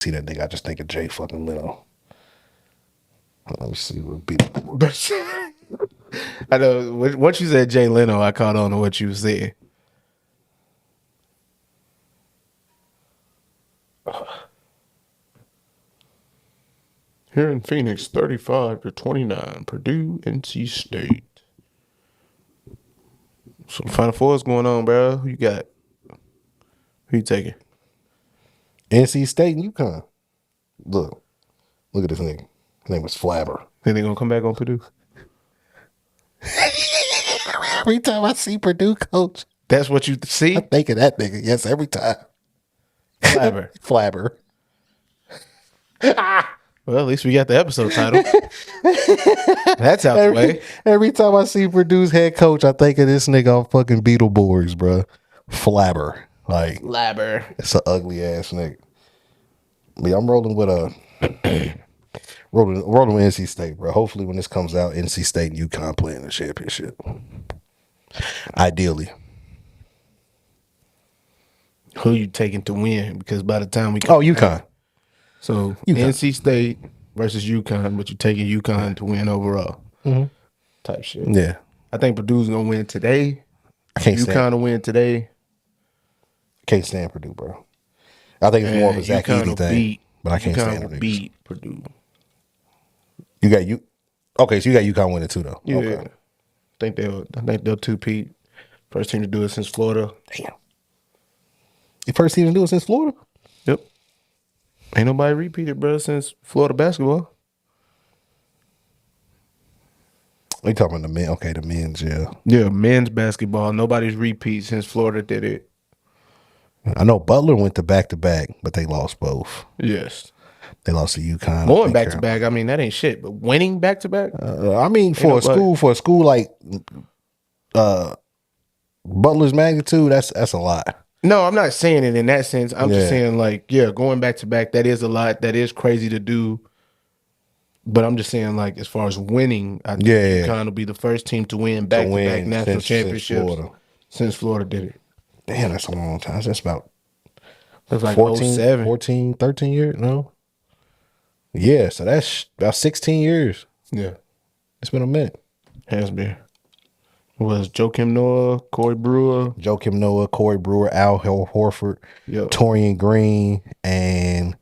See that nigga, I just think of Jay fucking Leno. Let me see what beat. I know. Once you said Jay Leno, I caught on to what you were saying. Here in Phoenix, 35-29, Purdue, NC State. So Final Four is going on, bro. Who you got? Who you taking? NC State and UConn. Look at this nigga. His name was Flabber. Think they gonna come back on Purdue? Every time I see Purdue coach, That's what you see? I think of that nigga. Yes, every time. Flabber. Flabber. Well, at least we got the episode title. That's out the way. Every time I see Purdue's head coach, I think of this nigga on fucking Beetleborgs, bro. Flabber. Like, Flabber. it's an ugly ass nigga. Yeah, I'm rolling with rolling with NC State, bro. Hopefully when this comes out, NC State and UConn playing the championship. Ideally. Who you taking to win? Because by the time we UConn. So UConn. NC State versus UConn, but you're taking UConn to win overall. Type shit. Yeah. I think Purdue's gonna win today. I can't UConn will win today. Can't stand Purdue, bro. I think it's more of a Zach Edey thing. But I can't stand them niggas. Beat Purdue. You got you. Okay, so you got UConn winning too, though. Yeah. Okay. I think they'll two-peat. First team to do it since Florida. Damn. The first team to do it since Florida? Yep. Ain't nobody repeated, bro, since Florida basketball. We talking about the men? Okay, the men's, yeah. Yeah, men's basketball. Nobody's repeat since Florida did it. I know Butler went to back-to-back, but they lost both. Yes. They lost to UConn. Going back-to-back, I mean, that ain't shit. But winning back-to-back? I mean, for a school like Butler's magnitude, that's a lot. No, I'm not saying it in that sense. I'm just saying, like, yeah, going back-to-back, that is a lot. That is crazy to do. But I'm just saying, like, as far as winning, I think UConn will be the first team to win back-to-back national championships since Florida did it. Damn, that's a long time. That's like 14, 13 years, no? Yeah, so that's about 16 years. Yeah. It's been a minute. Has been. It was Joakim Noah, Corey Brewer. Al Horford, Torian Green, and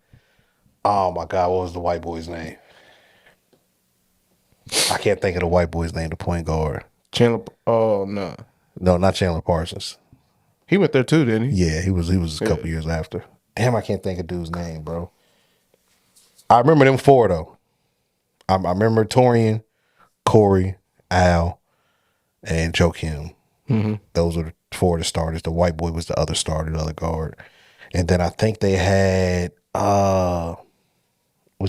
oh my God, what was the white boy's name? I can't think of the white boy's name, the point guard. Chandler, oh, no. No, not Chandler Parsons. He went there too, didn't he? Yeah, he was a couple years after. Damn, I can't think of dude's name, bro. I remember them four, though. I remember Torian, Corey, Al, and Joakim. Mm-hmm. Those were the four of the starters. The white boy was the other starter, the other guard. And then I think they had, was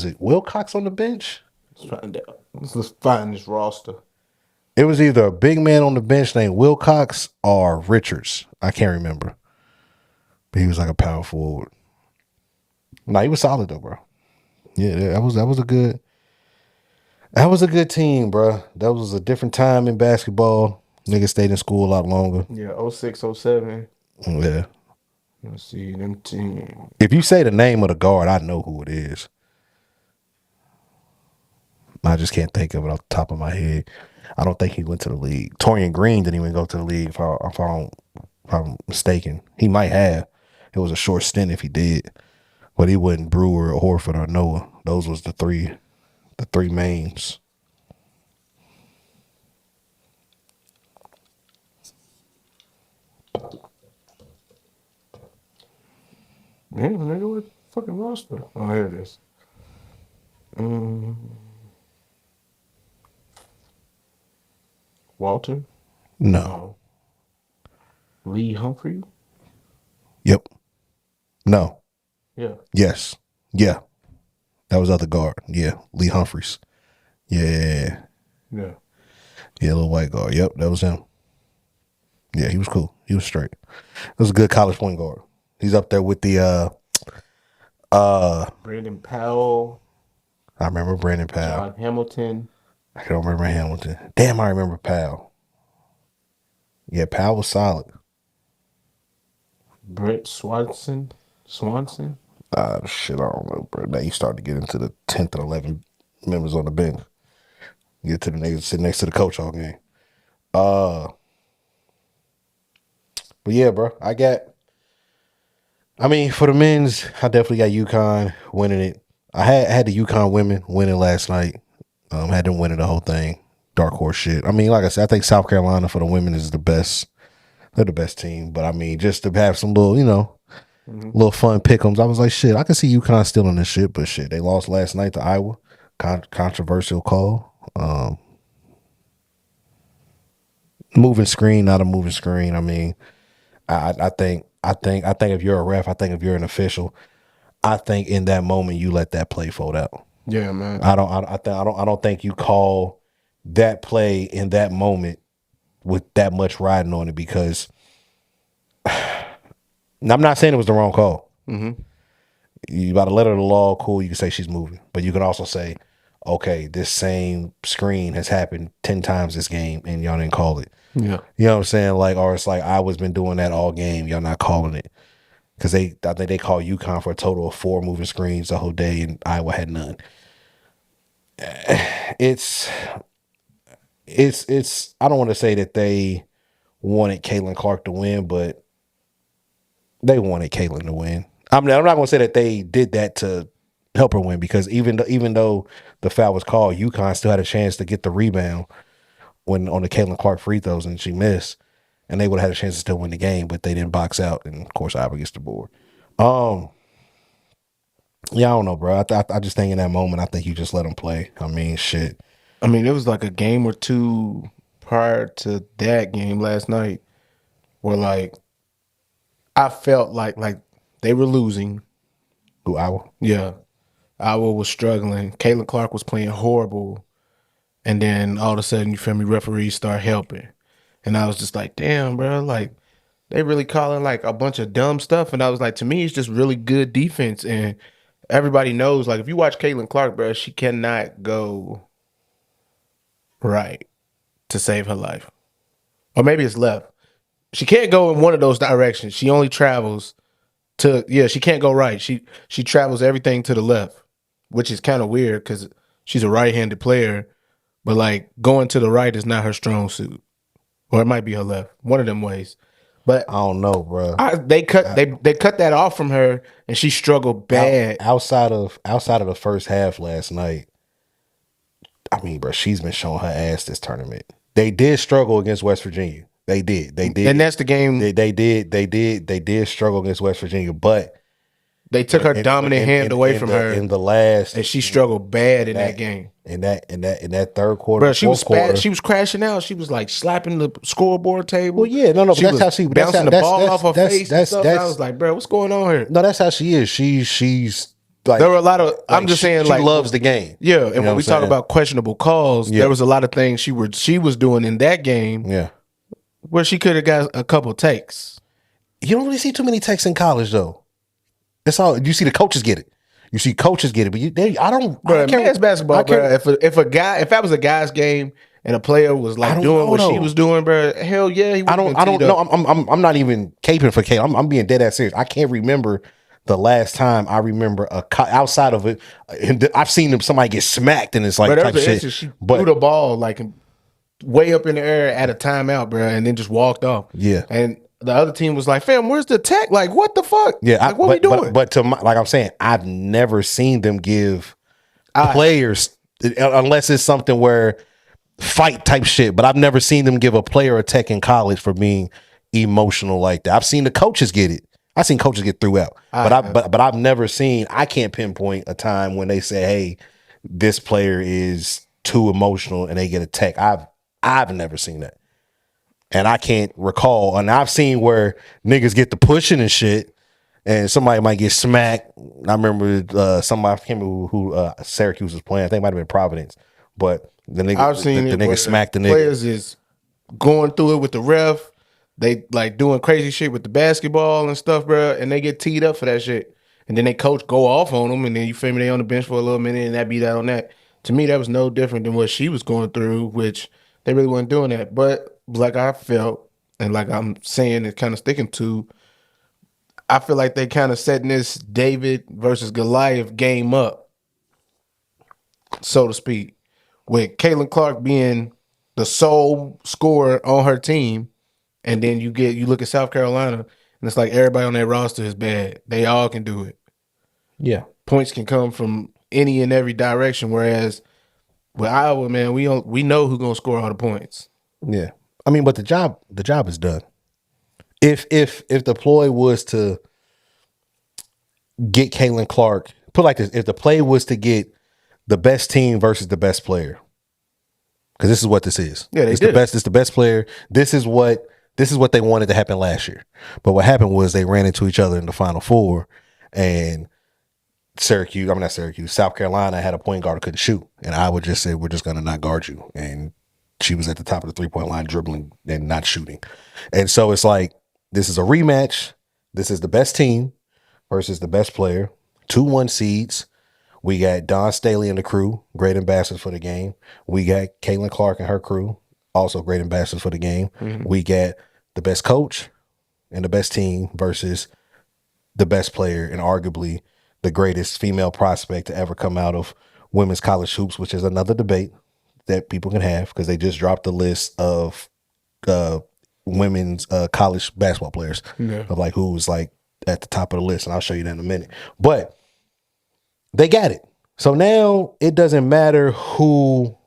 it Wilcox on the bench? Let's find out. Let's find this roster. It was either a big man on the bench named Wilcox or Richards. I can't remember. But he was like a power forward. No, he was solid though, bro. Yeah, that was a good team, bro. That was a different time in basketball. Niggas stayed in school a lot longer. Yeah, 06, 07. Yeah. Let's see, them team. If you say the name of the guard, I know who it is. I just can't think of it off the top of my head. I don't think he went to the league. Torian Green didn't even go to the league, if I'm mistaken. He might have. It was a short stint if he did. But he wasn't Brewer or Horford or Noah. Those was the three mains. Man, nigga, what fucking roster? Oh, here it is. Walter? No. Lee Humphrey? Yep. No. Yeah. Yes. Yeah. That was other guard. Yeah. Lee Humphreys. Yeah. Yeah. Yeah, little white guard. Yep, that was him. Yeah, he was cool. He was straight. That was a good college point guard. He's up there with the Brandon Powell. I remember Brandon Powell. John Hamilton. I don't remember Hamilton. Damn, I remember Powell. Yeah, Powell was solid. Brett Swanson. Shit, I don't know, bro. Now you start to get into the 10th and 11th members on the bench. Get to the niggas sitting next to the coach all game. But yeah, bro, I mean, for the men's, I definitely got UConn winning it. I had the UConn women winning last night. Had them winning the whole thing. Dark horse shit. I mean, like I said, I think South Carolina for the women is the best. They're the best team. But I mean, just to have some little, little fun pick'ems. I was like, shit, I can see UConn still in this shit, but shit, they lost last night to Iowa. Controversial call. Moving screen, not a moving screen. I mean, I think if you're a ref, I think if you're an official, I think in that moment you let that play fold out. Yeah, man. I don't think you call that play in that moment with that much riding on it, because I'm not saying it was the wrong call. Mm-hmm. You by the letter of the law, cool. You can say she's moving, but you can also say, okay, this same screen has happened 10 times this game and y'all didn't call it. Yeah. You know what I'm saying? Like, or it's like Iowa's been doing that all game. Y'all not calling it. Because I think they called UConn for a total of 4 moving screens the whole day, and Iowa had none. It's I don't want to say that they wanted Caitlin Clark to win, but they wanted Caitlin to win. I'm not going to say that they did that to help her win, because even though the foul was called, UConn still had a chance to get the rebound when on the Caitlin Clark free throws, and she missed, and they would have had a chance to still win the game, but they didn't box out, and of course Iowa gets the board. Yeah, I don't know, bro. I just think in that moment, I think you just let them play. I mean, shit. I mean, it was like a game or two prior to that game last night where, like, I felt like they were losing. Who, Iowa? Yeah. Iowa was struggling. Caitlin Clark was playing horrible. And then all of a sudden, you feel me, referees start helping. And I was just like, damn, bro, like, they really calling like a bunch of dumb stuff. And I was like, to me, it's just really good defense. And everybody knows, like, if you watch Caitlin Clark, bro, she cannot go right to save her life. Or maybe it's left. She can't go in one of those directions. She only travels to, she can't go right. She travels everything to the left, which is kind of weird because she's a right-handed player. But, like, going to the right is not her strong suit. Or it might be her left. One of them ways. But I don't know, bro. They cut that off from her, and she struggled bad. Outside of the first half last night, I mean, bro, she's been showing her ass this tournament. They did struggle against West Virginia. They did. And that's the game. They did struggle against West Virginia, but they took her dominant hand away from her in the last, and she struggled bad in that game. In that third quarter, bro, she was bad. She was crashing out. She was like slapping the scoreboard table. Well, yeah, no, she but that's how she she bouncing the ball off her face. And stuff. I was like, bro, what's going on here? No, that's how she is. She's like, there were a lot of. I'm just saying, she like, loves the game. Yeah, and when we talk about questionable calls, there was a lot of things she was doing in that game. Yeah, where she could have got a couple takes. You don't really see too many takes in college, though. That's all. You see the coaches get it. You see coaches get it, but I don't. Bro, men's basketball, bro. If that was a guy's game and a player was like doing what she was doing, bro, hell yeah, he would. I don't know. I'm not even caping for Kate. I'm being dead ass serious. I can't remember the last time I remember outside of it. I've seen somebody get smacked, and it's like type shit. She threw the ball like way up in the air at a timeout, bro, and then just walked off. Yeah, and the other team was like, "Fam, where's the tech? Like, what the fuck? Yeah, like, what we doing?" But like I'm saying, I've never seen them give players, unless it's something where fight type shit. But I've never seen them give a player a tech in college for being emotional like that. I've seen the coaches get it. I've seen coaches get threw out, but I've never seen. I can't pinpoint a time when they say, "Hey, this player is too emotional," and they get a tech. I've never seen that. And I can't recall. And I've seen where niggas get the pushing and shit, and somebody might get smacked. I remember somebody, I can't remember who Syracuse was playing. I think it might have been Providence. But the nigga, I've seen the nigga smacked the nigga. Players is going through it with the ref. They like doing crazy shit with the basketball and stuff, bro. And they get teed up for that shit. And then they coach go off on them, and then you feel me, they on the bench for a little minute, and that beat out on that. To me, that was no different than what she was going through, which they really weren't doing that. But like I felt, and like I'm saying, it's kind of sticking to, I feel like they kind of setting this David versus Goliath game up, so to speak, with Caitlin Clark being the sole scorer on her team, and then you look at South Carolina, and it's like everybody on that roster is bad. They all can do it. Yeah, points can come from any and every direction. Whereas with Iowa, man, we know who's gonna score all the points. Yeah, I mean, but the job is done. If the ploy was to get Caitlin Clark, put it like this: if the play was to get the best team versus the best player, because this is what this is. Yeah, it's the best player. This is what they wanted to happen last year. But what happened was they ran into each other in the Final Four, and South Carolina had a point guard who couldn't shoot, and I would just say, we're just going to not guard you. And she was at the top of the 3-point line dribbling and not shooting. And so it's like, this is a rematch. This is the best team versus the best player. 2-1 seeds. We got Dawn Staley and the crew, great ambassadors for the game. We got Caitlin Clark and her crew, also great ambassadors for the game. Mm-hmm. We got the best coach and the best team versus the best player and arguably the greatest female prospect to ever come out of women's college hoops, which is another debate that people can have because they just dropped the list of women's college basketball players of like who's like at the top of the list, and I'll show you that in a minute. But they got it. So now it doesn't matter who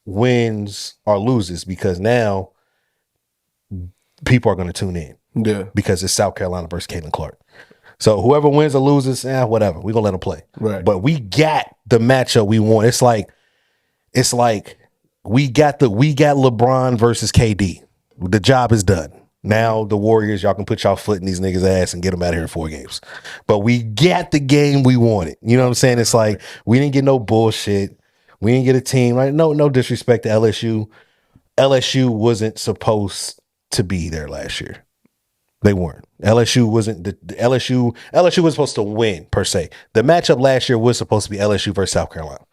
wins or loses because now people are going to tune in. Yeah. Because it's South Carolina versus Caitlin Clark. So whoever wins or loses, whatever. We're going to let them play. Right. But we got the matchup we want. It's like we got LeBron versus KD. The job is done. Now the Warriors, y'all can put y'all foot in these niggas' ass and get them out of here in 4 games. But we got the game we wanted. You know what I'm saying? It's like we didn't get no bullshit. We didn't get a team. Like no disrespect to LSU. LSU wasn't supposed to be there last year. They weren't. LSU wasn't LSU was supposed to win per se. The matchup last year was supposed to be LSU versus South Carolina.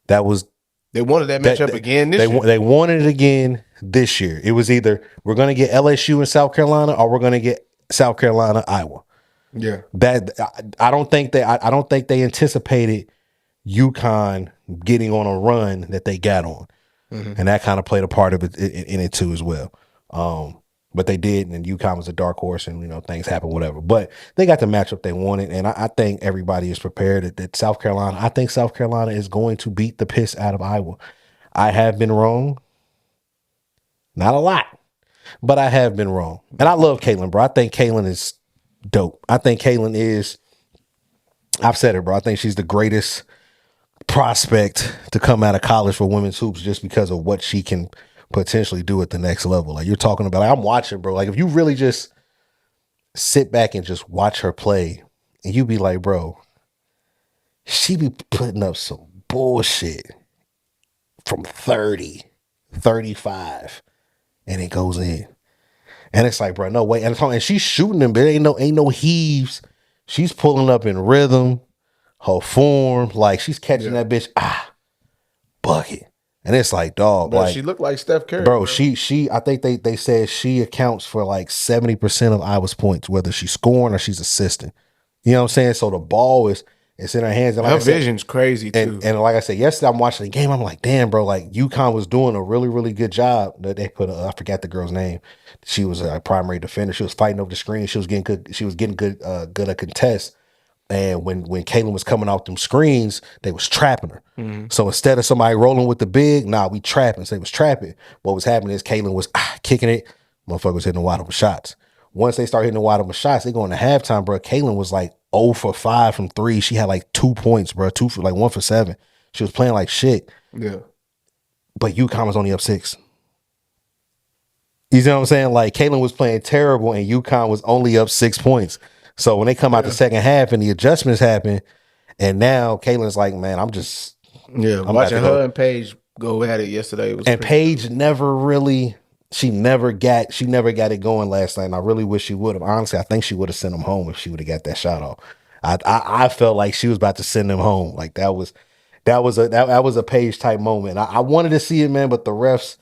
That was they wanted that matchup again this year. They wanted it again this year. It was either we're going to get LSU in South Carolina or we're going to get South Carolina, Iowa. Yeah. That I don't think they anticipated UConn getting on a run that they got on. Mm-hmm. And that kind of played a part of it in it too as well. But they did, and UConn was a dark horse, and things happen, whatever. But they got the matchup they wanted, and I think everybody is prepared that South Carolina. I think South Carolina is going to beat the piss out of Iowa. I have been wrong, not a lot, but I have been wrong. And I love Caitlin, bro. I think Caitlin is dope. I think Caitlin is. I've said it, bro. I think she's the greatest prospect to come out of college for women's hoops, just because of what she can potentially do at the next level. Like you're talking about, like, I'm watching, bro. Like if you really just sit back and just watch her play, and you be like, bro, she be putting up some bullshit from 30, 35, and it goes in. And it's like, bro, no way. And she's shooting them, but ain't no heaves. She's pulling up in rhythm, her form, like she's catching that bitch, bucket. And it's like, dog, bro, like she looked like Steph Curry. Bro, she I think they said she accounts for like 70% of Iowa's points, whether she's scoring or she's assisting. You know what I'm saying? So the ball is in her hands. And like her vision's crazy too. And like I said, yesterday I'm watching the game. I'm like, damn, bro, like UConn was doing a really, really good job. That they put I forgot the girl's name. She was a primary defender. She was fighting over the screen. She was getting good at contests. And when Caitlin was coming off them screens, they was trapping her. Mm-hmm. So instead of somebody rolling with the big, we trapping. So they was trapping. What was happening is Caitlin was kicking it. Motherfucker was hitting the wide open shots. Once they start hitting the wide open shots, they going to halftime, bro. Caitlin was like 0 for 5 from 3. She had like 2 points, bro. 1 for 7. She was playing like shit. Yeah. But UConn was only up 6. You see what I'm saying? Like Caitlin was playing terrible and UConn was only up 6 points. So when they come out the second half and the adjustments happen, and now Caitlin's like, man, I'm watching her and Paige go at it yesterday. And Paige never got it going last night. And I really wish she would have. Honestly, I think she would have sent him home if she would have got that shot off. I felt like she was about to send him home. Like that was a Paige type moment. I wanted to see it, man, but the refs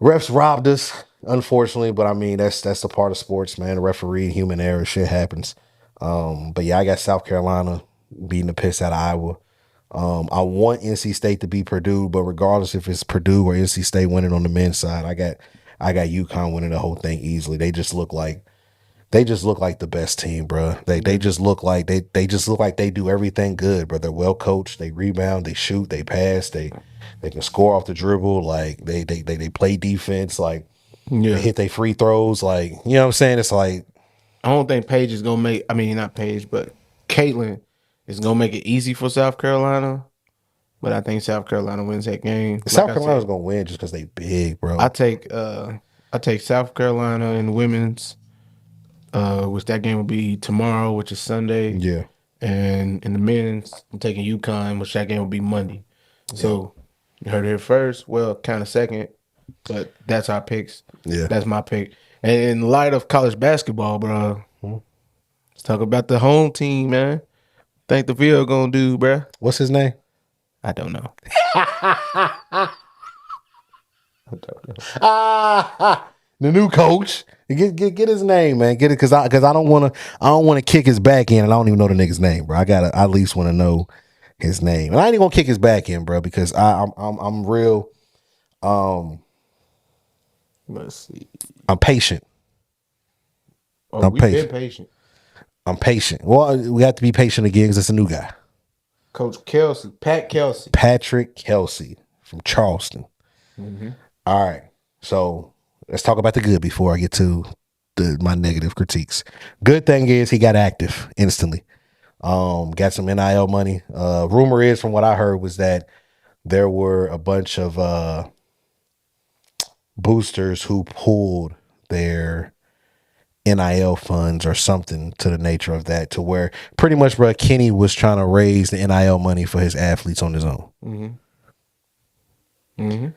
robbed us. unfortunately, but I mean that's the part of sports, man. The referee, human error, shit happens. But yeah, I got South Carolina beating the piss out of Iowa. I want NC State to be Purdue, but regardless if it's Purdue or NC State winning on the men's side, I got UConn winning the whole thing easily. They just look like the best team, bro. They just look like they just look like they do everything good, bro. They're well coached. They rebound, they shoot, they pass, they can score off the dribble. Like they play defense. Like they hit their free throws. Like you know what I'm saying. It's like I don't think Paige is gonna make. I mean, not Paige, but Caitlin is gonna make it easy for South Carolina. But I think South Carolina wins that game. South Carolina's gonna win just because they big, bro. I take South Carolina in women's, which that game will be tomorrow, which is Sunday. Yeah. And in the men's, I'm taking UConn, which that game will be Monday. Yeah. So you heard it here first. Well, kind of second, but that's our picks. Yeah. That's my pick. And in light of college basketball, bro, let's talk about the home team, man. Think the field gonna do, bro? What's his name? I don't know. The new coach. Get his name, man. Get it because I don't want to kick his back end, and I don't even know the nigga's name, bro. I at least want to know his name, and I ain't even gonna kick his back end, bro, because I'm real. Let's see. I'm patient. Oh, we've been patient. I'm patient. Well, we have to be patient again because it's a new guy. Coach Kelsey, Patrick Kelsey from Charleston. Mm-hmm. All right, so let's talk about the good before I get to my negative critiques. Good thing is he got active instantly. Got some NIL money. Rumor is, from what I heard, was that there were a bunch of boosters who pulled their NIL funds or something to the nature of that, to where pretty much, bro, Kenny was trying to raise the NIL money for his athletes on his own. Mm-hmm. Mm-hmm.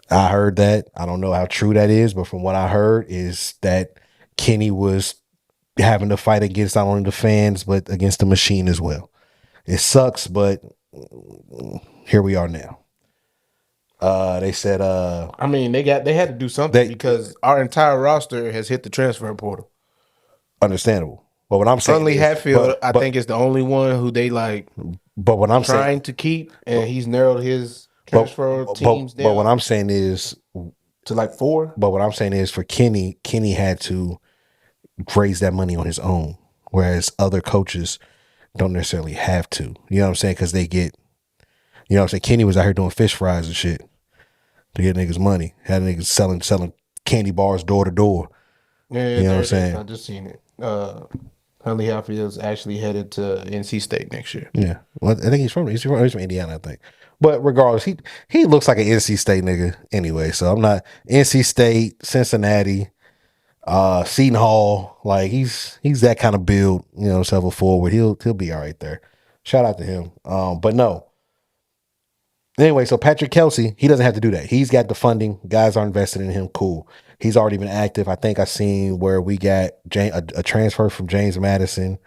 I heard that. I don't know how true that is, but from what I heard is that Kenny was having to fight against not only the fans, but against the machine as well. It sucks, but here we are now. They said, I mean, they had to do something because our entire roster has hit the transfer portal. Understandable. But what I'm saying is, Hatfield, I think, is the only one who they like. But what I'm trying to keep, and he's narrowed his transfer teams down. But what I'm saying is to like 4. But what I'm saying is for Kenny had to raise that money on his own, whereas other coaches don't necessarily have to. You know what I'm saying? Because they get, you know what I'm saying? Kenny was out here doing fish fries and shit to get niggas money. Had niggas selling candy bars door to door. Yeah, you know what I'm saying? I just seen it. Huntley Hatfield's actually headed to NC State next year. Yeah, well, I think he's from Indiana, I think. But regardless, he looks like an NC State nigga anyway. So I'm not NC State, Cincinnati, Seton Hall. Like he's that kind of build, you know, several forward. He'll be all right there. Shout out to him. But no. Anyway, so Patrick Kelsey, he doesn't have to do that. He's got the funding. Guys are invested in him. Cool. He's already been active. I think I seen where we got a transfer from James Madison,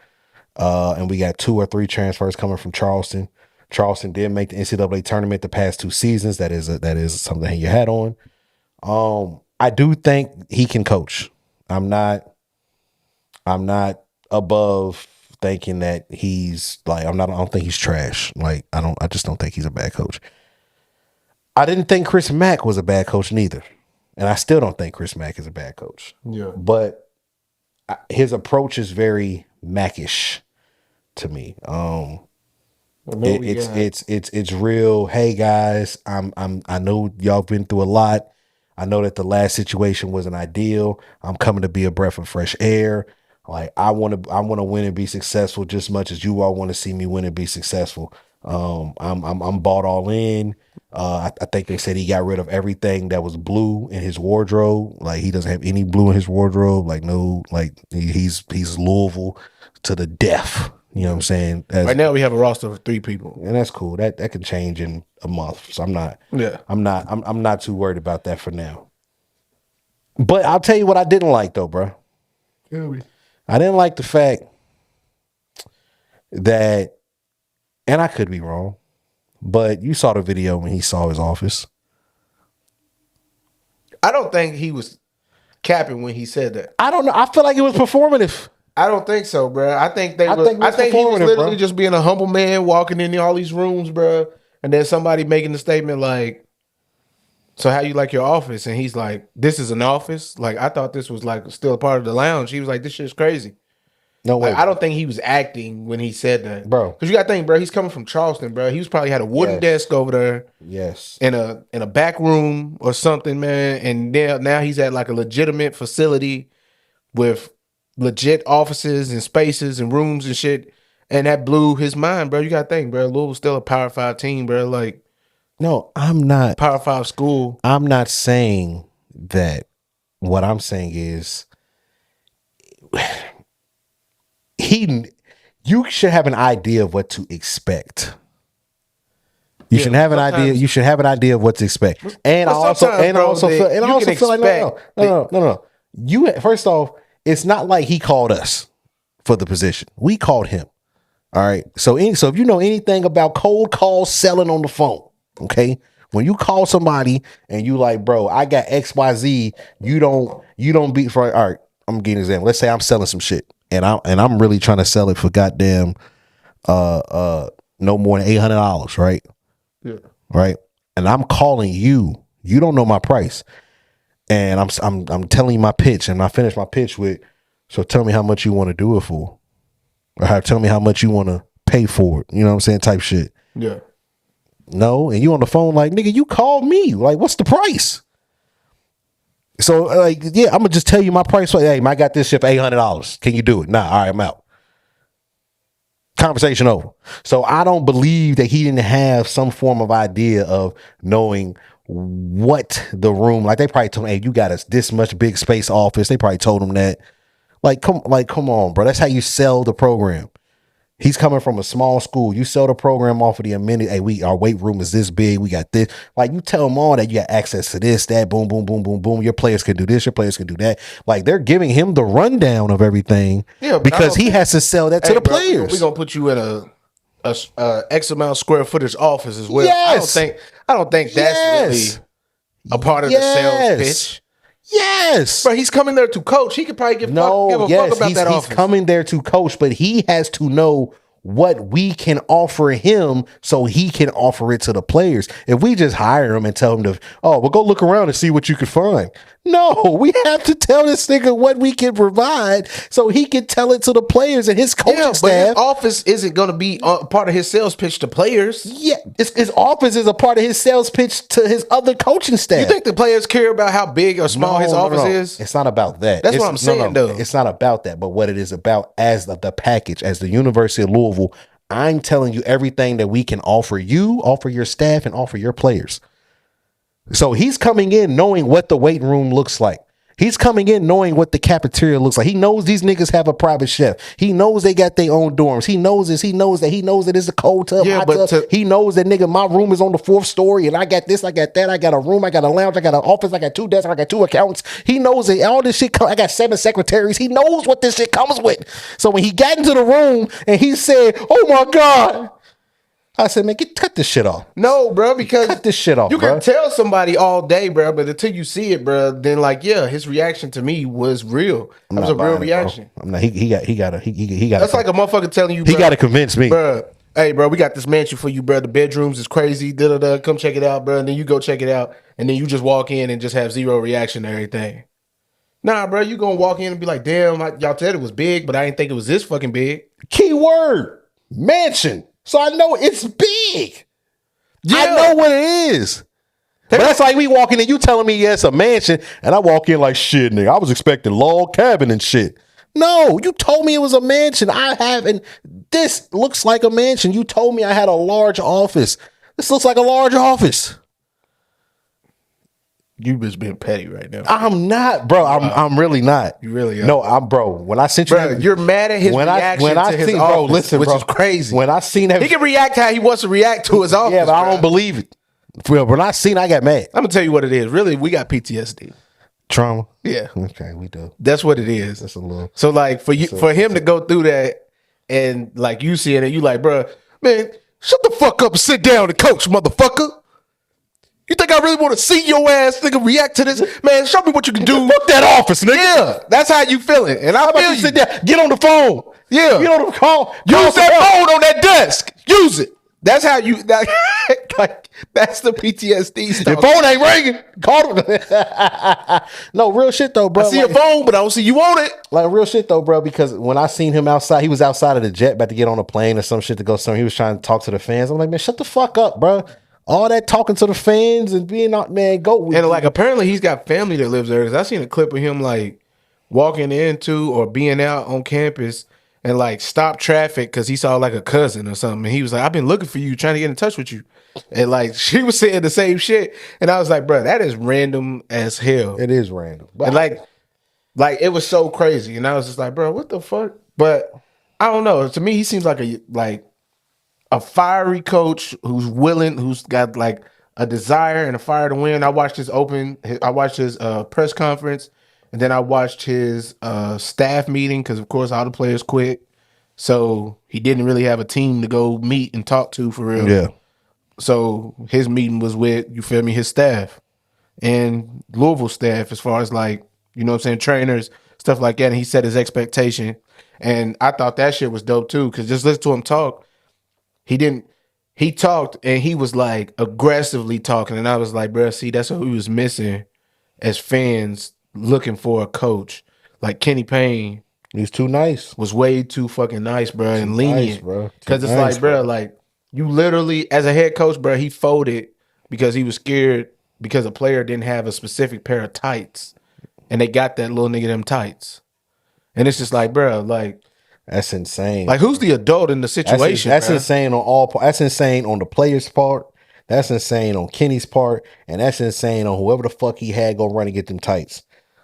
and we got 2 or 3 transfers coming from Charleston. Charleston did make the NCAA tournament the past 2 seasons. That is something to hang your hat on. I do think he can coach. I'm not above thinking that he's like, I don't think he's trash. Like I just don't think he's a bad coach. I didn't think Chris Mack was a bad coach neither. And I still don't think Chris Mack is a bad coach. Yeah. But his approach is very Mackish to me. It's real. Hey guys, I know y'all been through a lot. I know that the last situation wasn't ideal. I'm coming to be a breath of fresh air. Like I want to win and be successful just as much as you all want to see me win and be successful. I'm bought all in. I think they said he got rid of everything that was blue in his wardrobe. Like he doesn't have any blue in his wardrobe. Like no, like he's Louisville to the death. You know what I'm saying? Right now we have a roster of 3 people, and that's cool. That can change in a month. So I'm not too worried about that for now. But I'll tell you what I didn't like though, bro. I didn't like the fact that, and I could be wrong, but you saw the video when he saw his office. I don't think he was capping when he said that. I don't know. I feel like it was performative. I don't think so, bro. I think he was literally just being a humble man walking in all these rooms, bro. And then somebody making the statement like, so how you like your office? And he's like, this is an office? Like, I thought this was like still a part of the lounge. He was like, this shit's crazy. No way. Like, I don't think he was acting when he said that. Bro. Because you got to think, bro, he's coming from Charleston, bro. He was probably had a wooden desk over there. Yes. In a back room or something, man. And now he's at like a legitimate facility with legit offices and spaces and rooms and shit. And that blew his mind, bro. You got to think, bro. Louisville's still a Power 5 team, bro. Like, no, I'm not. Power 5 school. I'm not saying that. What I'm saying is you should have an idea of what to expect. You should have an idea. You should have an idea of what to expect. And I also feel like no. You first off, it's not like he called us for the position. We called him. All right. So if you know anything about cold call selling on the phone, okay, when you call somebody and you like, bro, I got XYZ, you don't beat for. All right, I'm gonna give you an example. Let's say I'm selling some shit and I'm really trying to sell it for goddamn no more than $800, right? Yeah. Right. And I'm calling you. You don't know my price. And I'm telling you my pitch, and I finish my pitch with, so tell me how much you want to do it for. Or tell me how much you want to pay for it. You know what I'm saying? Type shit. Yeah. No, and you on the phone like, nigga, you called me. Like, what's the price? So, like, yeah, I'm gonna just tell you my price. Hey, I got this shit for $800. Can you do it? Nah, all right, I'm out. Conversation over. So I don't believe that he didn't have some form of idea of knowing what the room, like they probably told him, hey, you got us this much big space office. They probably told him that. Come on, bro. That's how you sell the program. He's coming from a small school. You sell the program off of the amenity. Hey, our weight room is this big. We got this. Like, you tell them all that you got access to this, that, boom, boom, boom, boom, boom. Your players can do this. Your players can do that. Like, they're giving him the rundown of everything. Yeah, because he has to sell that to the players. We're gonna put you in a X amount square footage office as well. Yes. I don't think that's really a part of the sales pitch. Yes. Bro, he's coming there to coach. He could probably give a fuck about that office. He's coming there to coach, but he has to know what we can offer him so he can offer it to the players. If we just hire him and tell him well, go look around and see what you can find. No, we have to tell this nigga what we can provide so he can tell it to the players and his coaching staff. But his office isn't going to be part of his sales pitch to players. Yeah, his office is a part of his sales pitch to his other coaching staff. You think the players care about how big or small his office is? It's not about that. That's what I'm saying, though. It's not about that. But what it is about as the package, as the University of Louisville, I'm telling you everything that we can offer you, offer your staff, and offer your players. So he's coming in knowing what the weight room looks like. He's coming in knowing what the cafeteria looks like. He knows these niggas have a private chef. He knows they got their own dorms. He knows this. He knows that it's a cold tub, hot tub. He knows that, nigga, my room is on the 4th story and I got this, I got that. I got a room, I got a lounge, I got an office, I got 2 desks, I got 2 accountants. He knows that all this shit I got 7 secretaries. He knows what this shit comes with. So when he got into the room and he said, oh my God, I said, man, cut this shit off. No, bro, because cut this shit off. You can tell somebody all day, bro, but until you see it, bro, then his reaction to me was real. That was a real reaction. I'm not. He got. That's like a motherfucker telling you, bro, he got to convince me, bro. Hey, bro, we got this mansion for you, bro. The bedrooms is crazy. Come check it out, bro. And then you go check it out, and then you just walk in and just have zero reaction to everything. Nah, bro, you gonna walk in and be like, damn, y'all said it was big, but I didn't think it was this fucking big. Key word, mansion. So I know it's big. Yeah. I know what it is. But that's like we walking in, you telling me, yeah, it's a mansion, and I walk in like, shit, nigga, I was expecting log cabin and shit. No, you told me it was a mansion. I haven't. This looks like a mansion. You told me I had a large office. This looks like a large office. You just being petty right now. I'm not, bro. I'm really not. You really are. No, I'm, bro. When I sent you, bro, you're mad at his reaction to his office, which is crazy. When I seen that, he can react how he wants to react to his office. Yeah, but I don't believe it. When I seen, I got mad. I'm gonna tell you what it is. Really, we got PTSD, trauma. Yeah, okay, we do. That's what it is. That's a little. So like for him to go through that, and like you seeing it, you like, bro, man, shut the fuck up and sit down and coach, motherfucker. You think I really want to see your ass nigga react to this? Man, show me what you can do. Fuck that office, nigga. Yeah, that's how you feeling. And How I about feel you you. sit there, get on the phone. Yeah. Get on the call. Use that phone on that desk. Use it. That's how you like that's the PTSD stuff. Your phone ain't ringing. Call them. No, real shit though, bro. I see your phone, but I don't see you on it. Like real shit though, bro, because when I seen him outside, he was outside of the jet about to get on a plane or some shit to go somewhere. He was trying to talk to the fans. I'm like, man, shut the fuck up, bro. All that talking to the fans and being out, man, go with And like apparently he's got family that lives there. Cause I seen a clip of him like walking into or being out on campus and like stop traffic because he saw like a cousin or something. And he was like, I've been looking for you, trying to get in touch with you. And like she was saying the same shit. And I was like, bro, that is random as hell. It is random. But And like it was so crazy. And I was just like, bro, what the fuck? But I don't know. To me, he seems like a fiery coach who's willing, who's got like a desire and a fire to win. I watched his press conference, and then I watched his staff meeting because of course all the players quit, so he didn't really have a team to go meet and talk to for real. yeah. So his meeting was with, you feel me, his staff and Louisville staff as far as like, you know what I'm saying, trainers, stuff like that. And he set his expectation. And I thought that shit was dope too, because just listen to him talk. He talked and he was like aggressively talking. And I was like, bro, see, that's what we was missing as fans looking for a coach. Like Kenny Payne. He's too nice. Was way too fucking nice, bro, and lenient. Nice, because it's nice, like, bro, like you literally, as a head coach, bro, he folded because he was scared because a player didn't have a specific pair of tights, and they got that little nigga them tights, and it's just like, bro, like that's insane. Like who's the adult in the situation? That's insane on all. That's insane on the player's part. That's insane on Kenny's part, and that's insane on whoever the fuck he had go run and get them tights.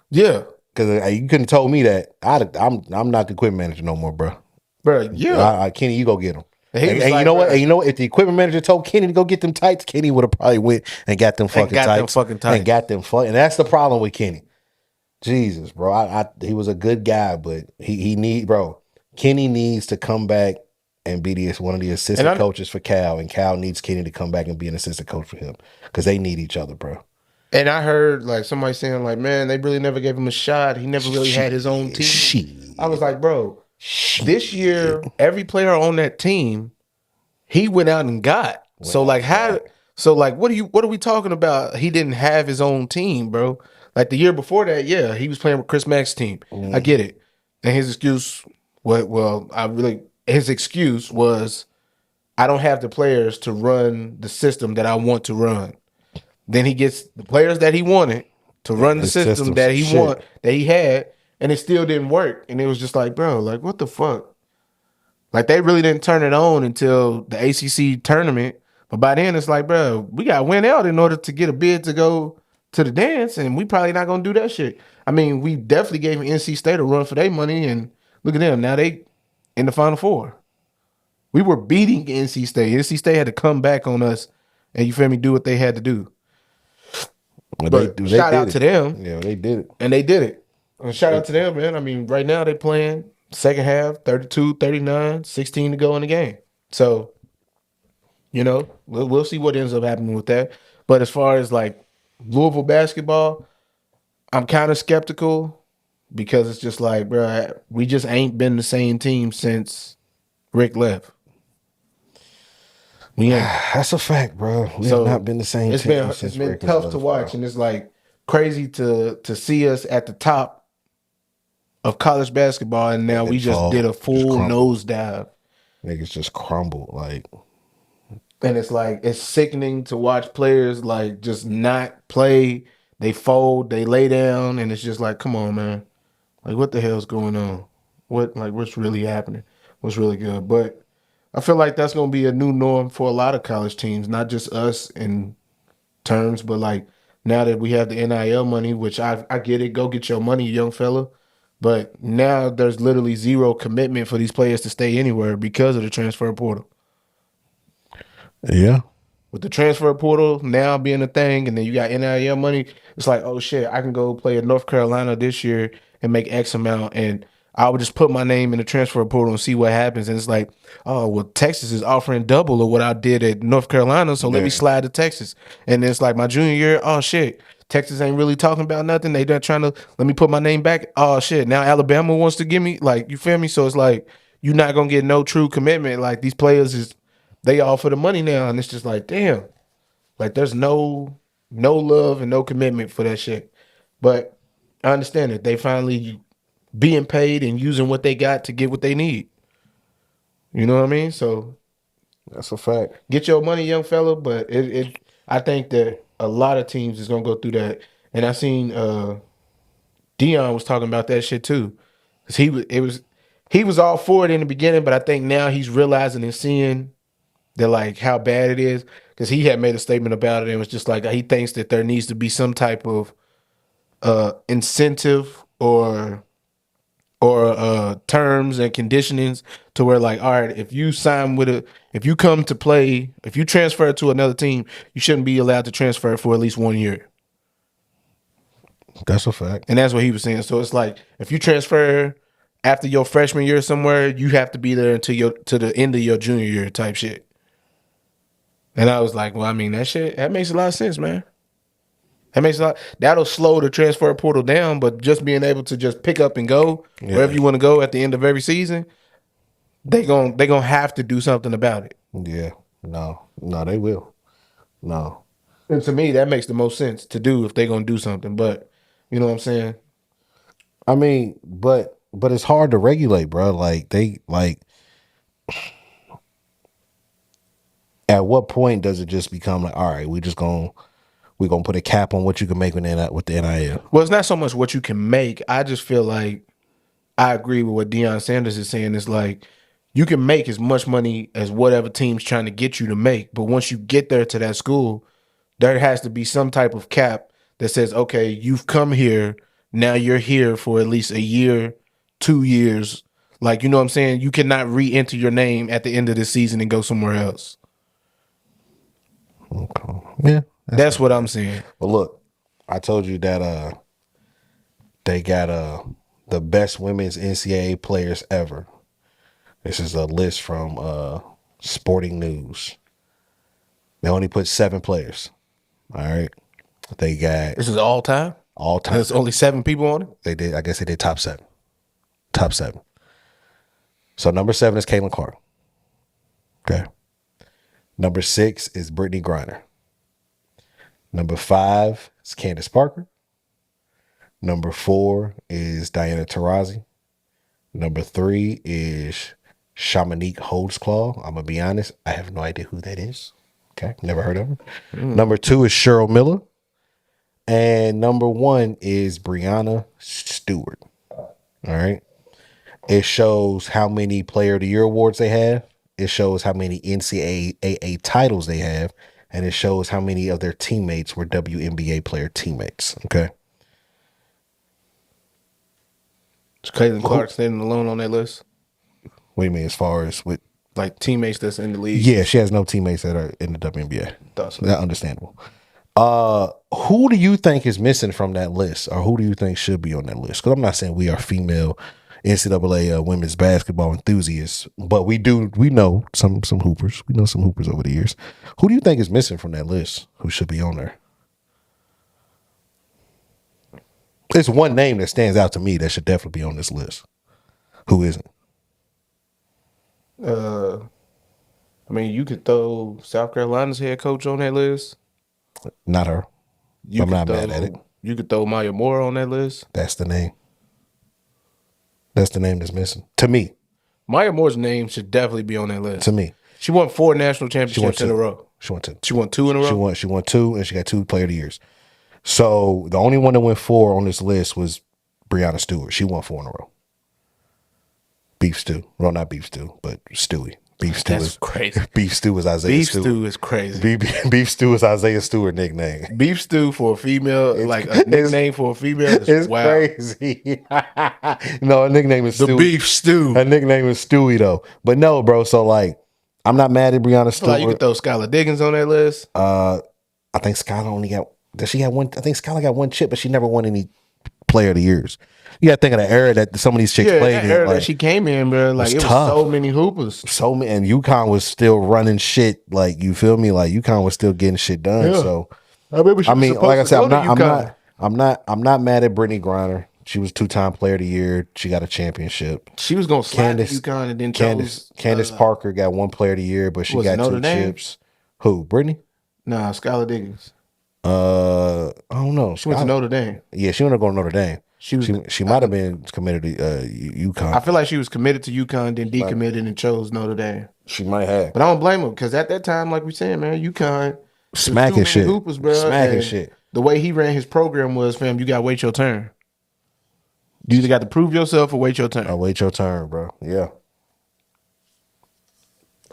Yeah. Because you couldn't have told me that. I'm not the equipment manager no more, bro. Bro, yeah. Kenny, you go get them. And like, you know what? And you know what? If the equipment manager told Kenny to go get them tights, Kenny would have probably went and got them fucking tights. And got them fucking. And that's the problem with Kenny. Jesus, bro. He was a good guy, but Kenny needs to come back and be one of the assistant coaches for Cal, and Cal needs Kenny to come back and be an assistant coach for him because they need each other, bro. And I heard like somebody saying like, man, they really never gave him a shot. He never really had his own team. I was like, bro, this year, every player on that team, he went out and got. So like what are we talking about? He didn't have his own team, bro. Like the year before that, yeah, he was playing with Chris Mack's team. I get it. And his excuse his excuse was, I don't have the players to run the system that I want to run. Then he gets the players that he wanted to run the system that he had, and it still didn't work. And it was just like, bro, like what the fuck? Like they really didn't turn it on until the ACC tournament. But by then it's like, bro, we got to win out in order to get a bid to go to the dance, and we probably not gonna do that shit. I mean, we definitely gave NC State a run for their money, and look at them now. They in the Final Four. We were beating NC State. NC State had to come back on us, and you feel me, do what they had to do. But shout out to them. Yeah, they did it. And they did it. And shout out to them, man. I mean, right now they playing second half, 32, 39, 16 to go in the game. So, you know, we'll see what ends up happening with that. But as far as like Louisville basketball, I'm kind of skeptical because it's just like, bro, we just ain't been the same team since Rick left. We ain't. That's a fact, bro. We have not been the same team since Rick. It's been tough to watch, and it's like crazy to see us at the top of college basketball, and now we just did a full nosedive. Niggas just crumbled, like. And it's like, it's sickening to watch players like just not play. They fold, they lay down, and it's just like, come on, man. Like, what the hell's going on? What's really happening? What's really good? But I feel like that's going to be a new norm for a lot of college teams, not just us in terms, but like now that we have the NIL money, which I get it, go get your money, young fella. But now there's literally zero commitment for these players to stay anywhere because of the transfer portal. Yeah. With the transfer portal now being a thing, and then you got NIL money, it's like, oh shit, I can go play at North Carolina this year and make X amount, and I would just put my name in the transfer portal and see what happens. And it's like, oh, well, Texas is offering double of what I did at North Carolina, so let me slide to Texas. And it's like my junior year, oh shit, Texas ain't really talking about nothing. They not trying to let me put my name back. Oh shit, now Alabama wants to give me, like, you feel me? So it's like you're not gonna get no true commitment. Like these players is they all for the money now, and it's just like, damn, like there's no love and no commitment for that shit. But I understand it. They finally being paid and using what they got to get what they need. You know what I mean? So that's a fact. Get your money, young fella. But I think that a lot of teams is gonna go through that. And I seen Dion was talking about that shit too, because he was all for it in the beginning, but I think now he's realizing and seeing that like how bad it is. Because he had made a statement about it and was just like he thinks that there needs to be some type of incentive or terms and conditionings to where like, all right, if you come to play, if you transfer to another team, you shouldn't be allowed to transfer for at least 1 year. That's a fact. And that's what he was saying. So it's like if you transfer after your freshman year somewhere, you have to be there until to the end of your junior year type shit. And I was like, well, I mean, that makes a lot of sense, man. That makes a lot. That'll slow the transfer portal down, but just being able to just pick up and go wherever you want to go at the end of every season, they gonna have to do something about it. Yeah, no, they will. No, and to me, that makes the most sense to do if they're gonna do something. But you know what I'm saying? I mean, but it's hard to regulate, bro. Like at what point does it just become like, all right, we're gonna put a cap on what you can make with the NIL? Well, it's not so much what you can make. I just feel like I agree with what Deion Sanders is saying. It's like you can make as much money as whatever team's trying to get you to make, but once you get there to that school, there has to be some type of cap that says, okay, you've come here, now you're here for at least a year, 2 years. Like, you know what I'm saying? You cannot re-enter your name at the end of the season and go somewhere else. Okay. Yeah. That's what I'm saying. Well, look, I told you that they got the best women's NCAA players ever. This is a list from Sporting News. They only put 7 players. All right. They got This is all time? All time. There's only 7 people on it? They did, I guess they did top 7. Top 7. So number 7 is Caitlin Clark. Okay. Number 6 is Brittany Griner. Number 5 is Candace Parker. Number 4 is Diana Taurasi. Number 3 is Shamanique Holdsclaw. I'm going to be honest, I have no idea who that is. Okay, never heard of her. Number 2 is Cheryl Miller. And number 1 is Brianna Stewart. All right. It shows how many Player of the Year awards they have. It shows how many NCAA titles they have. And it shows how many of their teammates were WNBA player teammates. Okay. Is Caitlin Clark standing alone on that list? What do you mean as far as with like teammates that's in the league? Yeah, she has no teammates that are in the WNBA. That's understandable. Who do you think is missing from that list, or who do you think should be on that list? Because I'm not saying we are female NCAA women's basketball enthusiasts, but we know some hoopers. We know some hoopers over the years. Who do you think is missing from that list? Who should be on there? There's one name that stands out to me that should definitely be on this list. Who isn't? I mean, you could throw South Carolina's head coach on that list. Not her. I'm not mad at it. You could throw Maya Moore on that list. That's the name. That's the name that's missing. To me. Maya Moore's name should definitely be on that list. To me. She won 4 national championships in a row. She won 2. She won 2 in a row? She won 2, and she got 2 Player of the Years. So the only one that went 4 on this list was Brianna Stewart. She won 4 in a row. Beef stew. Well, not beef stew, but Stewie. Beef stew is crazy. Beef stew is Isaiah Stewart. Beef stew is crazy. Beef stew is Isaiah Stewart nickname. Beef stew for a female, like a nickname for a female, is crazy. No, her nickname is the Stewie. Beef stew. Her nickname is Stewie though. But no, bro. So like, I'm not mad at Brianna Stewart. Like you could throw Skylar Diggins on that list. I think Skylar only got. Does she have one? I think Skylar got 1 chip, but she never won any player of the years. You got to think of the era that some of these chicks played that in. era Like, that she came in, bro. Like, it was tough. so many hoopers. So many, and UConn was still running shit. Like, you feel me? Like, UConn was still getting shit done. Yeah. So, I mean, like I said, I'm not mad at Brittany Griner. She was 2-time player of the year. She got a championship. She was gonna slide to UConn and then Candace Parker got 1 player of the year, but she got 2 chips. Who? Brittany? Nah, Skylar Diggins. I don't know. She went to Notre Dame. Yeah, she wanted to go to Notre Dame. She might have been committed to UConn. I feel like she was committed to UConn, then decommitted and chose Notre Dame. She might have, but I don't blame her because at that time, like we saying, man, UConn smacking shit, hoopers, bro, smacking shit. The way he ran his program was, fam, you gotta wait your turn. You either got to prove yourself or wait your turn. Wait your turn, bro. Yeah.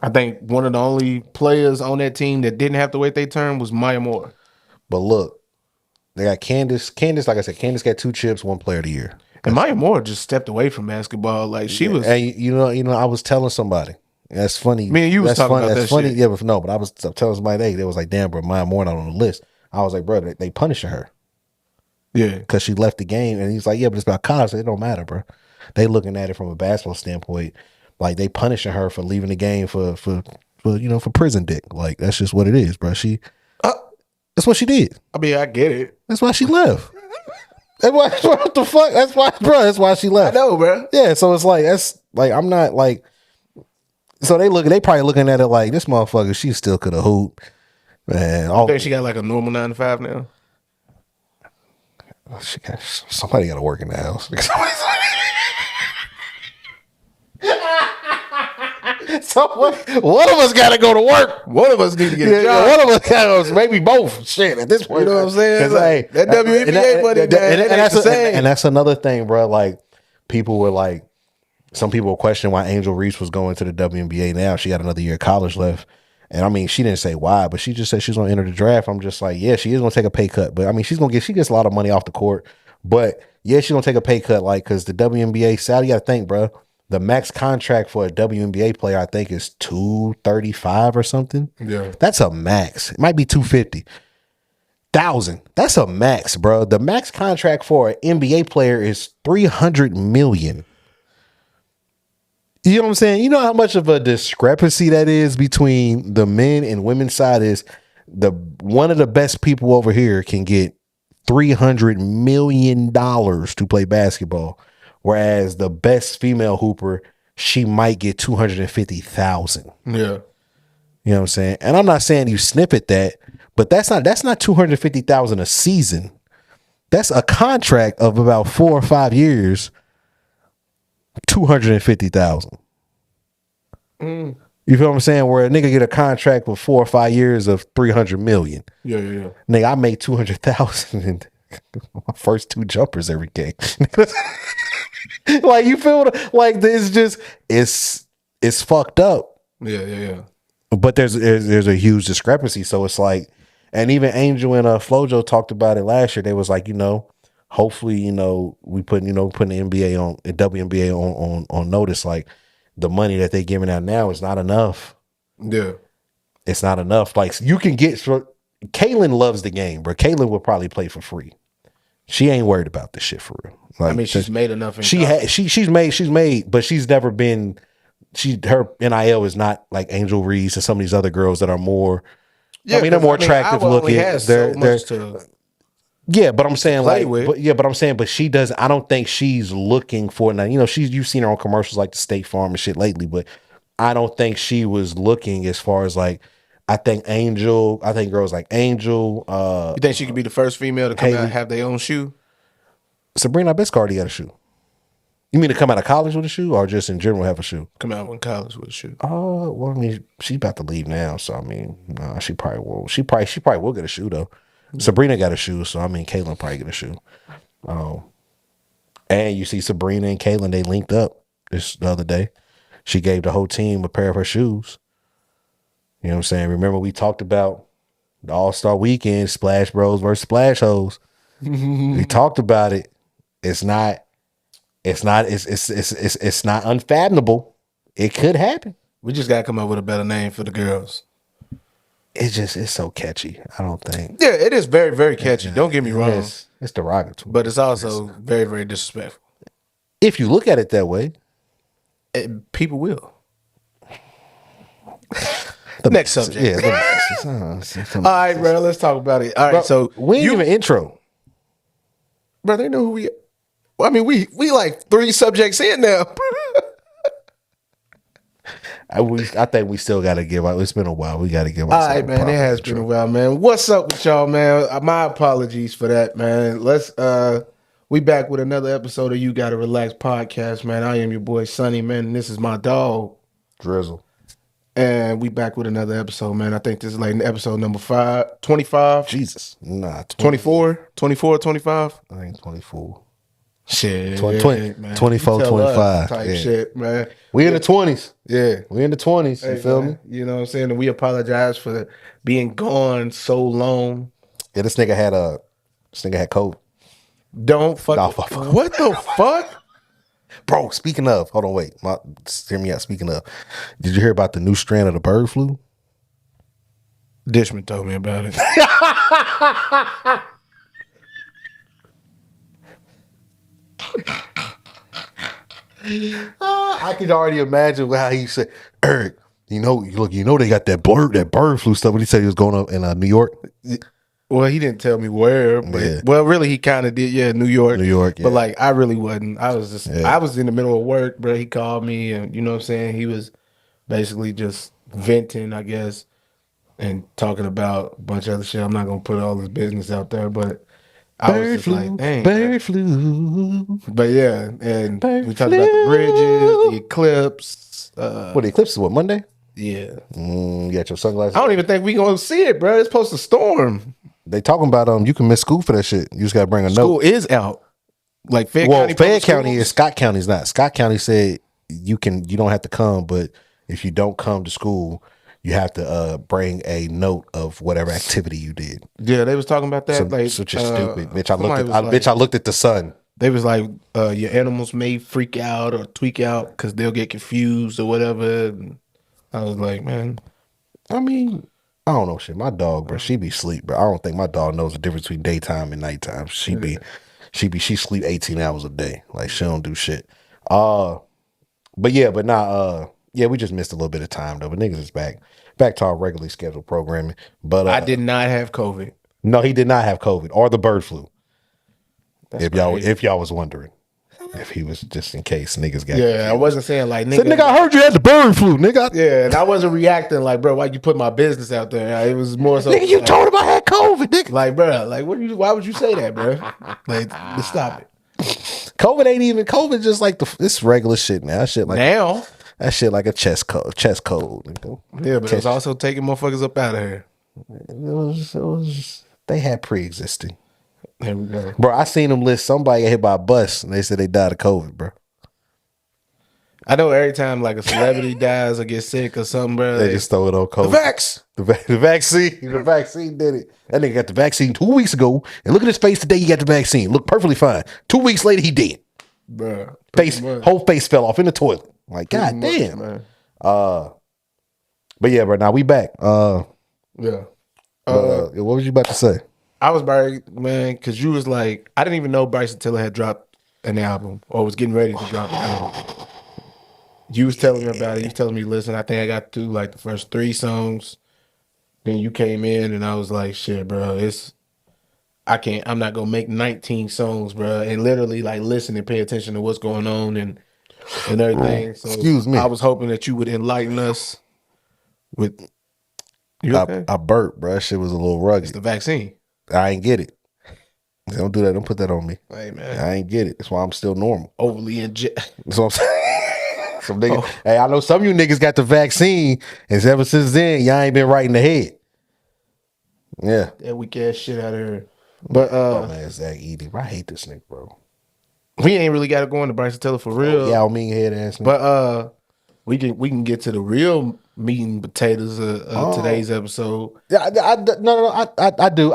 I think one of the only players on that team that didn't have to wait their turn was Maya Moore. But look, they got Candace. Candace, like I said, Candace got 2 chips, 1 player of the year. And Maya Moore just stepped away from basketball. Like she was. And you know, I was telling somebody. That's funny. Me and you was talking about that funny. Shit. Yeah, but I was telling somebody they was like, damn, bro, Maya Moore not on the list. I was like, bro, they punishing her. Yeah, because she left the game, and he's like, yeah, but it's about college. It don't matter, bro. They looking at it from a basketball standpoint, like they punishing her for leaving the game for prison dick. Like that's just what it is, bro. That's what she did. I mean, I get it. That's why she left. That's why. What the fuck? That's why, bro. That's why she left. I know, bro. Yeah. So it's like that's like I'm not like. So they probably looking at it like this motherfucker. She still could have hooped, man. I think she got like a normal 9 to 5 now. Somebody got to work in the house. So one of us got to go to work. One of us need to get a job. One of us got to, maybe both. Shit, at this point, you know what I'm saying? Like, that WNBA money, and that's another thing, bro. Like people were like, some people were questioning why Angel Reese was going to the WNBA now. She got another year of college left. And I mean, she didn't say why, but she just said she's going to enter the draft. I'm just like, yeah, she is going to take a pay cut. But I mean, she gets a lot of money off the court. But yeah, she's going to take a pay cut, like, because the WNBA, Sally, you got to think, bro, the max contract for a WNBA player, I think, is $235 or something. Yeah. That's a max. It might be $250,000. That's a max, bro. The max contract for an NBA player is $300 million. You know what I'm saying? You know how much of a discrepancy that is between the men and women's side is one of the best people over here can get $300 million to play basketball. Whereas the best female hooper, she might get $250,000. Yeah. You know what I'm saying? And I'm not saying you snippet that, but that's not $250,000 a season. That's a contract of about 4 or 5 years. $250,000. You feel what I'm saying? Where a nigga get a contract with 4 or 5 years of $300 million. Yeah. Nigga, I made $200,000 in my first 2 jumpers every game. Like you feel like this just it's fucked up. Yeah. But there's a huge discrepancy. So it's like, and even Angel and Flojo talked about it last year. They was like, hopefully, we putting the NBA on the WNBA on notice. Like the money that they giving out now is not enough. Yeah, it's not enough. Like you can get. Kaylin loves the game, bro. Kaylin would probably play for free. She ain't worried about this shit for real. Like, I mean, she's made enough. She's made, but she's never been. Her NIL is not like Angel Reese and some of these other girls that are more. Yeah, I mean, they're more attractive looking. Yeah, but I'm saying but she does. I don't think she's looking for now. You've seen her on commercials like the State Farm and shit lately, but I don't think she was looking as far as like. I think girls like Angel. You think she could be the first female to come out and have their own shoe? Sabrina Biscar already got a shoe. You mean to come out of college with a shoe, or just in general have a shoe? Come out in college with a shoe. Oh, well, I mean, she's about to leave now, so I mean, she probably will. She probably will get a shoe though. Mm-hmm. Sabrina got a shoe, so I mean, Caitlin probably get a shoe. And you see Sabrina and Caitlin, they linked up the other day. She gave the whole team a pair of her shoes. You know what I'm saying? Remember we talked about the All-Star Weekend, Splash Bros versus Splash Hoes. We talked about it. It's not unfathomable. It could happen. We just gotta come up with a better name for the girls. It's so catchy. I don't think. Yeah, it is very, very catchy. Don't get me wrong. It's derogatory. But it's also very, very disrespectful. If you look at it that way. People will. Next subject. Yeah. All right, bro. Let's talk about it. All right, bro, so we ain't even intro. Bro, they know who we. Well, I mean, we like 3 subjects in now. I think we still got to give out. It's been a while. We got to give out. All right, man. It has been a while, man. What's up with y'all, man? My apologies for that, man. We back with another episode of You Gotta Relax podcast, man. I am your boy Sonny, man, and this is my dog Drizzle. And we back with another episode, man. I think this is like episode number 25. Jesus. Nah. 24, 25? I think 24. Shit. 24, 25. Type shit, man. We in the 20s. Yeah. We in the 20s. You feel me? You know what I'm saying? And we apologize for being gone so long. Yeah, this nigga had COVID. Don't fuck. What the fuck? Bro, speaking of, hold on, wait. Hear me out. Speaking of, did you hear about the new strand of the bird flu? Dishman told me about it. I could already imagine how he said, Eric, you know they got that bird flu stuff. When he said he was going up in New York. Well, he didn't tell me where, but well, really, he kind of did. Yeah, New York. Yeah. But like, I really wasn't. I was in the middle of work, bro. He called me, and you know what I'm saying. He was basically just venting, I guess, and talking about a bunch of other shit. I'm not gonna put all his business out there, but I was just like, dang, bird flu. But yeah, and we talked about the bridges, the eclipse. The eclipse is what, Monday? Yeah. You got your sunglasses? I don't even think we gonna see it, bro. It's supposed to storm. They talking about you can miss school for that shit. You just gotta bring a note. School is out. Like Fayette County is. Scott County's not. Scott County said you don't have to come, but if you don't come to school, you have to bring a note of whatever activity you did. Yeah, they was talking about that. Such a stupid bitch. I looked at the sun. They was like, your animals may freak out or tweak out because they'll get confused or whatever. And I was like, man, I mean, I don't know shit. My dog, bro, she be sleep, bro. I don't think my dog knows the difference between daytime and nighttime. She sleep 18 hours a day. Like, she don't do shit. We just missed a little bit of time though. But niggas is back to our regularly scheduled programming. But I did not have COVID. No, he did not have COVID or the bird flu. If y'all was wondering. If he was just in case niggas got I wasn't saying like nigga. I heard you had the bird flu, nigga. Yeah, and I wasn't reacting like, bro, why you put my business out there? It was more so nigga, you told him I had COVID, nigga. Like, bro, like why would you say that, bro? Like, let's stop it. COVID just like this regular shit now. That shit like a chest cold. Nigga. Yeah, but it's also taking motherfuckers up out of here. It was they had pre-existing. There we go. Bro, I seen them list somebody got hit by a bus and they said they died of COVID, bro. I know every time like a celebrity dies or gets sick or something, bro. They just throw it on COVID. The vaccine. The vaccine did it. That nigga got the vaccine 2 weeks ago. And look at his face today. He got the vaccine. Look perfectly fine. 2 weeks later, he dead. Bro. Whole face fell off in the toilet. Like, god damn. Man. But yeah, bro, now we back. Yeah. What was you about to say? I was buried, man, because you was like, I didn't even know Bryson Tiller had dropped an album or was getting ready to drop an album. You was telling me about it. You was telling me, listen, I think I got through like the first 3 songs. Then you came in and I was like, shit, bro, I'm not going to make 19 songs, bro. And literally like listen and pay attention to what's going on and everything. So excuse me. I was hoping that you would enlighten us with, you okay? I burped, bro. That shit was a little rugged. It's the vaccine. I ain't get it. Don't do that. Don't put that on me. Hey, man. I ain't get it. That's why I'm still normal. Overly inject. That's what I'm saying. Some niggas, Hey, I know some of you niggas got the vaccine, and ever since then, y'all ain't been right in the head. Yeah. That weak ass shit out of here. But man, Zach Edey. I hate this nigga, bro. We ain't really got to go into Bryson Tiller for real. Yeah, I mean head ass. But we can get to the real meat and potatoes of today's episode. Yeah, I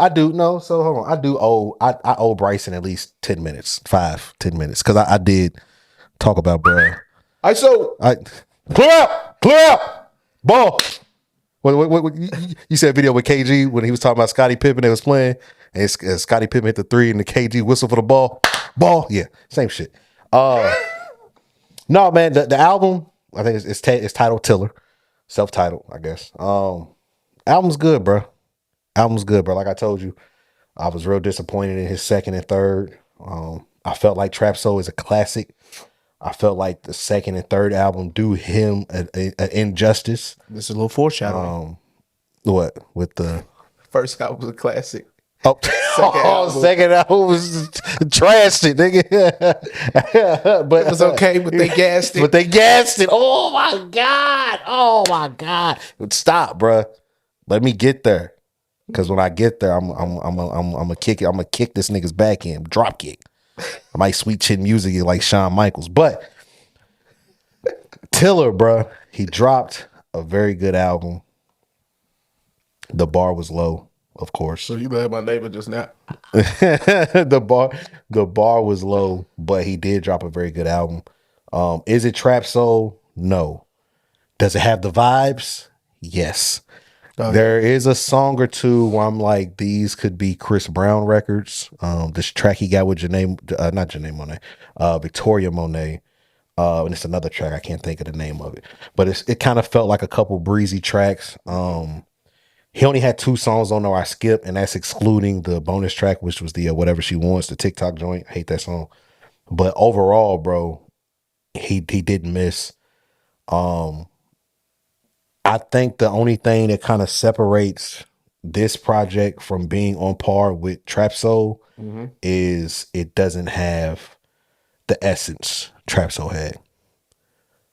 do. No, so hold on. I owe Bryson at least 10 minutes, 5-10 minutes, because I did talk about, bro. Clear out, ball. What you said video with KG when he was talking about Scottie Pippen they was playing, And it's Scottie Pippen hit the 3 and the KG whistle for the ball. Yeah, same shit. No, man, the album, I think it's titled Tiller. Self-titled, I guess. Album's good, bro. Like I told you, I was real disappointed in his second and third. I felt like Trap Soul is a classic. I felt like the second and third album do him an injustice. This is a little foreshadowing. What with the first album was a classic. Oh, second album was trashed it, nigga. But it was okay, but they gassed it. Oh my god! Stop, bro. Let me get there, because when I get there, I'm gonna kick it. I'm gonna kick this nigga's back end, drop kick. I might sweet chin music it like Shawn Michaels, but Tiller, bro, he dropped a very good album. The bar was low. Of course. So you let my neighbor just now. the bar was low, but he did drop a very good album. Is it Trap Soul? No. Does it have the vibes? Yes. Okay. There is a song or two where I'm like, these could be Chris Brown records. This track he got with not Janae Monáe, Victoria Monet. And it's another track. I can't think of the name of it, but it kind of felt like a couple breezy tracks. He only had 2 songs on there I skipped, and that's excluding the bonus track, which was the Whatever She Wants, the TikTok joint. I hate that song. But overall, bro, he didn't miss. I think the only thing that kind of separates this project from being on par with Trap Soul is it doesn't have the essence Trap Soul had.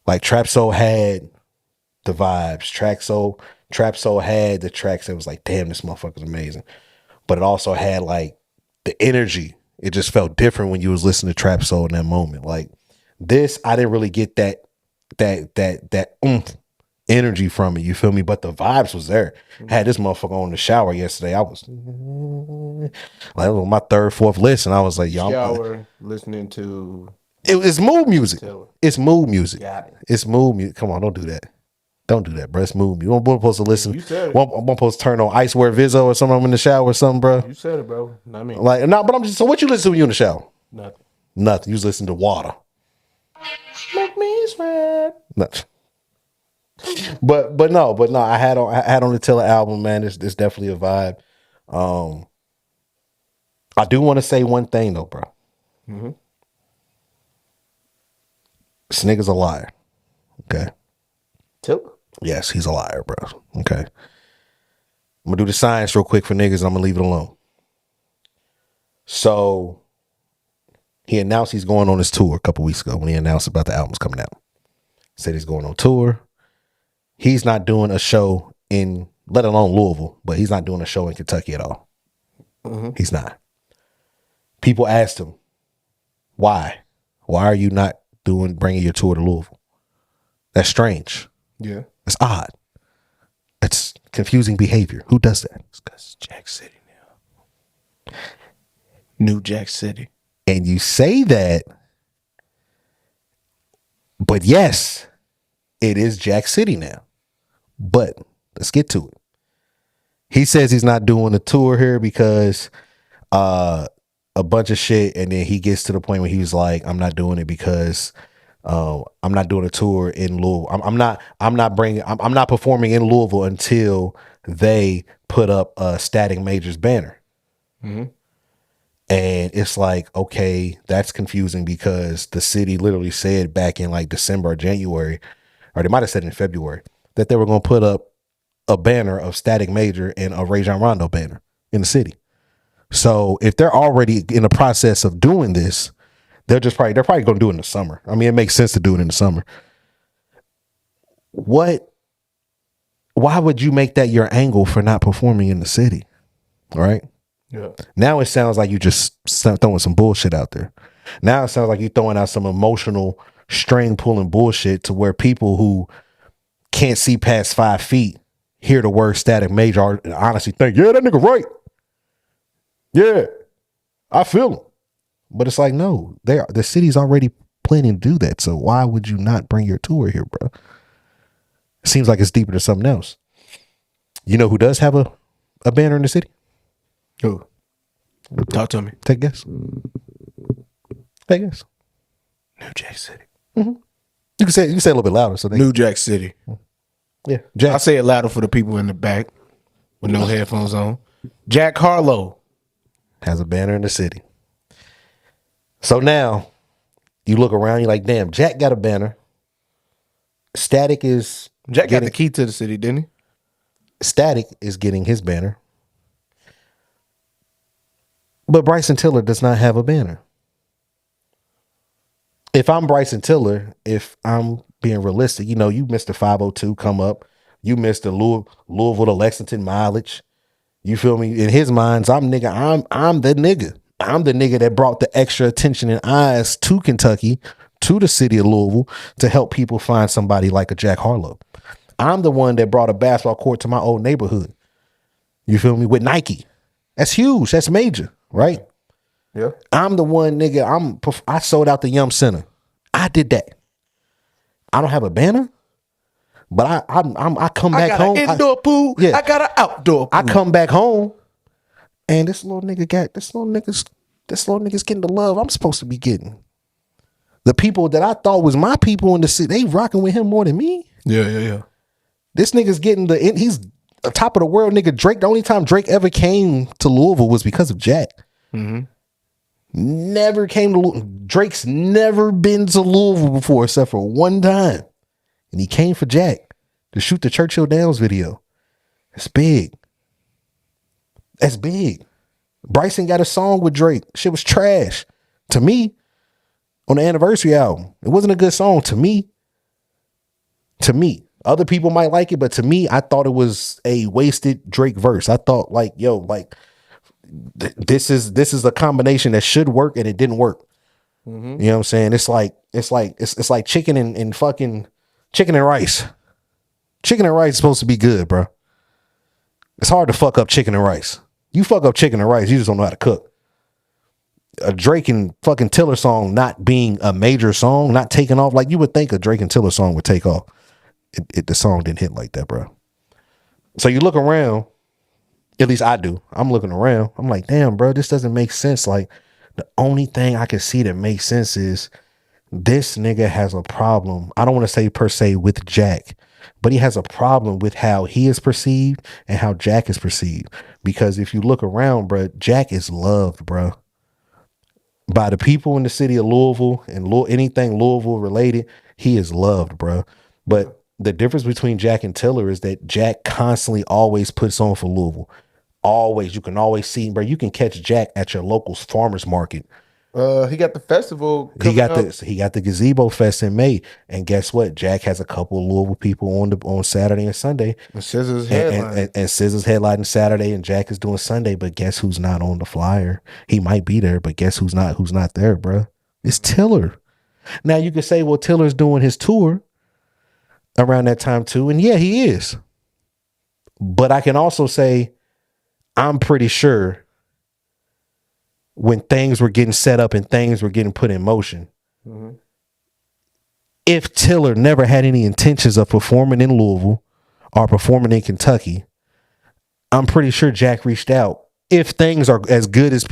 Like Trap Soul had the vibes. Trap Soul had the tracks that was like, damn, this motherfucker's amazing. But it also had like the energy. It just felt different when you was listening to Trap Soul in that moment. Like this, I didn't really get that oomph energy from it. You feel me? But the vibes was there. I had this motherfucker on the shower yesterday. I was like, on my 3rd, 4th listen. I was like, yo, listening to. It's mood music. It's mood music. It's mood music. Come on, don't do that. Don't do that, bro. It's mood. You weren't supposed to listen. You said it. I'm supposed to turn on Icewear Vizzo or something. I'm in the shower or something, bro. You said it, bro. Not me. Like, no, but I'm just. So what you listen to when you in the shower? Nothing. You just listen to water. Make me sweat. Nothing. But no. I had on the Tiller album, man. It's definitely a vibe. I do want to say one thing though, bro. This nigga's a liar. Okay. Tiller? Yes, he's a liar, bro. Okay. I'm gonna do the science real quick for niggas. I'm gonna leave it alone. So he announced he's going on his tour a couple weeks ago when he announced about the albums coming out. Said he's going on tour. He's not doing a show in, let alone Louisville, but he's not doing a show in Kentucky at all. He's not. People asked him, why? Why are you not bringing your tour to Louisville? That's strange. Yeah. It's odd. It's confusing behavior. Who does that? It's because it's Jack City now. New Jack City. And you say that, but yes, it is Jack City now. But let's get to it. He says he's not doing a tour here because a bunch of shit, and then he gets to the point where he was like, I'm not doing it because I'm not doing a tour in Louisville. I'm not performing in Louisville until they put up a Static Majors banner. And it's like, okay, that's confusing because the city literally said back in like December or January, or they might have said in February, that they were going to put up a banner of Static Major and a Rajon Rondo banner in the city. So if they're already in the process of doing this, they're probably going to do it in the summer. I mean, it makes sense to do it in the summer. Why would you make that your angle for not performing in the city? All right. Yeah. Now it sounds like you just throwing some bullshit out there. Now it sounds like you're throwing out some emotional string pulling bullshit to where people who can't see past 5 feet hear the word Static Major and honestly think, yeah, that nigga right. Yeah, I feel him. But it's like, no, the city's already planning to do that. So why would you not bring your tour here, bro? It seems like it's deeper than something else. You know who does have a banner in the city? Who? Talk to me. Take a guess. Take a guess. New Jack City. Mm-hmm. You can say a little bit louder. So New Jack City. Yeah, Jack. I'll say it louder for the people in the back with no headphones on. Jack Harlow has a banner in the city. So now you look around, you're like, damn, Jack got a banner. Static is Jack got the key to the city, didn't he? Static is getting his banner. But Bryson Tiller does not have a banner. If I'm Bryson Tiller, if I'm being realistic, you know, you missed the 502 come up. You missed the Louisville to Lexington mileage. You feel me? In his minds, I'm the nigga. I'm the nigga that brought the extra attention and eyes to Kentucky, to the city of Louisville, to help people find somebody like a Jack Harlow. I'm the one that brought a basketball court to my old neighborhood. You feel me? With Nike. That's huge. That's major, right? Yeah. I'm the one nigga. I sold out the Yum Center. I did that. I don't have a banner, but I come back home. I got an indoor pool. Yeah. I got an outdoor pool. I come back home, and this little nigga's getting the love I'm supposed to be getting. The people that I thought was my people in the city, they rocking with him more than me. Yeah. This nigga's getting he's a top of the world nigga. Drake, the only time Drake ever came to Louisville was because of Jack. Mm-hmm. Never came to Drake's never been to Louisville before except for one time. And he came for Jack to shoot the Churchill Downs video. That's big. That's big. Bryson got a song with Drake. Shit was trash. To me, on the anniversary album. It wasn't a good song to me. To me. Other people might like it, but to me, I thought it was a wasted Drake verse. I thought like, yo, like this is a combination that should work and it didn't work. Mm-hmm. You know what I'm saying? It's like chicken and fucking chicken and rice. Chicken and rice is supposed to be good, bro. It's hard to fuck up chicken and rice. You fuck up chicken and rice, you just don't know how to cook. A Drake and fucking Tiller song not being a major song, not taking off like you would think a Drake and Tiller song would take off. The song didn't hit like that, bro. So you look around, at least I do. I'm looking around. I'm like, damn, bro, this doesn't make sense. Like, the only thing I can see that makes sense is this nigga has a problem. I don't want to say per se with Jack, but he has a problem with how he is perceived and how Jack is perceived. Because if you look around, bro, Jack is loved, bro, by the people in the city of Louisville and anything Louisville related. He is loved, bro. But the difference between Jack and Tiller is that Jack constantly always puts on for Louisville. Always. You can always see, bro. You can catch Jack at your local farmer's market. He got the festival. He got the Gazebo Fest in May, and guess what? Jack has a couple of Louisville people on Saturday and Sunday. And Scissor's headline. And Scissor's headlining Saturday, and Jack is doing Sunday. But guess who's not on the flyer? He might be there, but guess who's not? Who's not there, bro? It's Tiller. Now you can say, well, Tiller's doing his tour around that time too, and yeah, he is. But I can also say, I'm pretty sure when things were getting set up and things were getting put in motion, mm-hmm. if Tiller never had any intentions of performing in Louisville or performing in Kentucky, I'm pretty sure Jack reached out. If things are as good as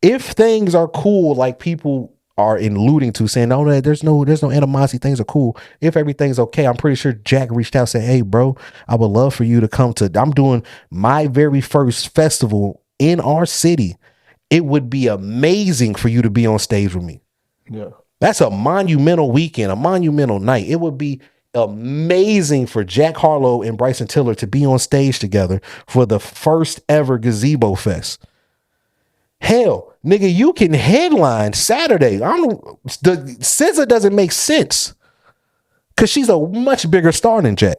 if things are cool, like people are alluding to, saying, "Oh, there's no animosity. Things are cool." If everything's okay, I'm pretty sure Jack reached out, saying, "Hey, bro, I would love for you to come to. I'm doing my very first festival in our city. It would be amazing for you to be on stage with me." Yeah, that's a monumental weekend, a monumental night. It would be amazing for Jack Harlow and Bryson Tiller to be on stage together for the first ever Gazebo Fest. Hell, nigga, you can headline Saturday. The SZA doesn't make sense because she's a much bigger star than Jack.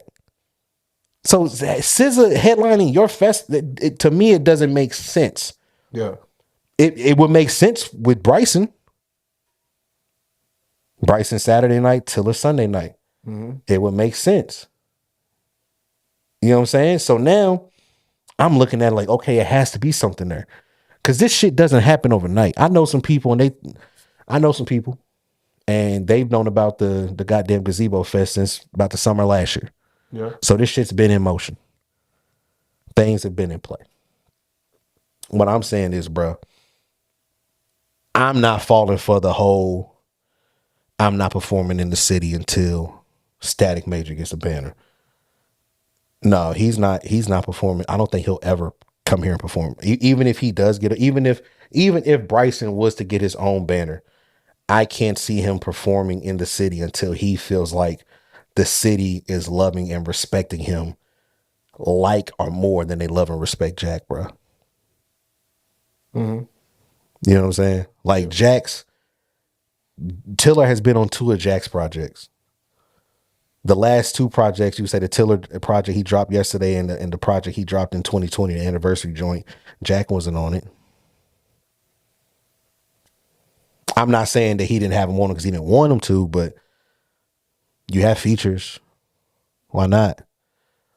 So SZA headlining your fest, to me, it doesn't make sense. Yeah, it would make sense with Bryson. Bryson Saturday night, Tiller Sunday night. Mm-hmm. It would make sense. You know what I'm saying? So now I'm looking at it like, okay, it has to be something there. Because this shit doesn't happen overnight. I know some people and they've known about the goddamn Gazebo Fest since about the summer last year. Yeah. So this shit's been in motion. Things have been in play. What I'm saying is, bro, I'm not falling for the whole I'm not performing in the city until Static Major gets a banner. No, he's not performing. I don't think he'll ever come here and perform. Even if he does get even if Bryson was to get his own banner, I can't see him performing in the city until he feels like the city is loving and respecting him like or more than they love and respect Jack, bro. Mm-hmm. You know what I'm saying? Like Tiller has been on 2 of Jack's projects. The last 2 projects, you say the Tiller project he dropped yesterday and the project he dropped in 2020, the anniversary joint, Jack wasn't on it. I'm not saying that he didn't have him on because he didn't want him to, but you have features. Why not?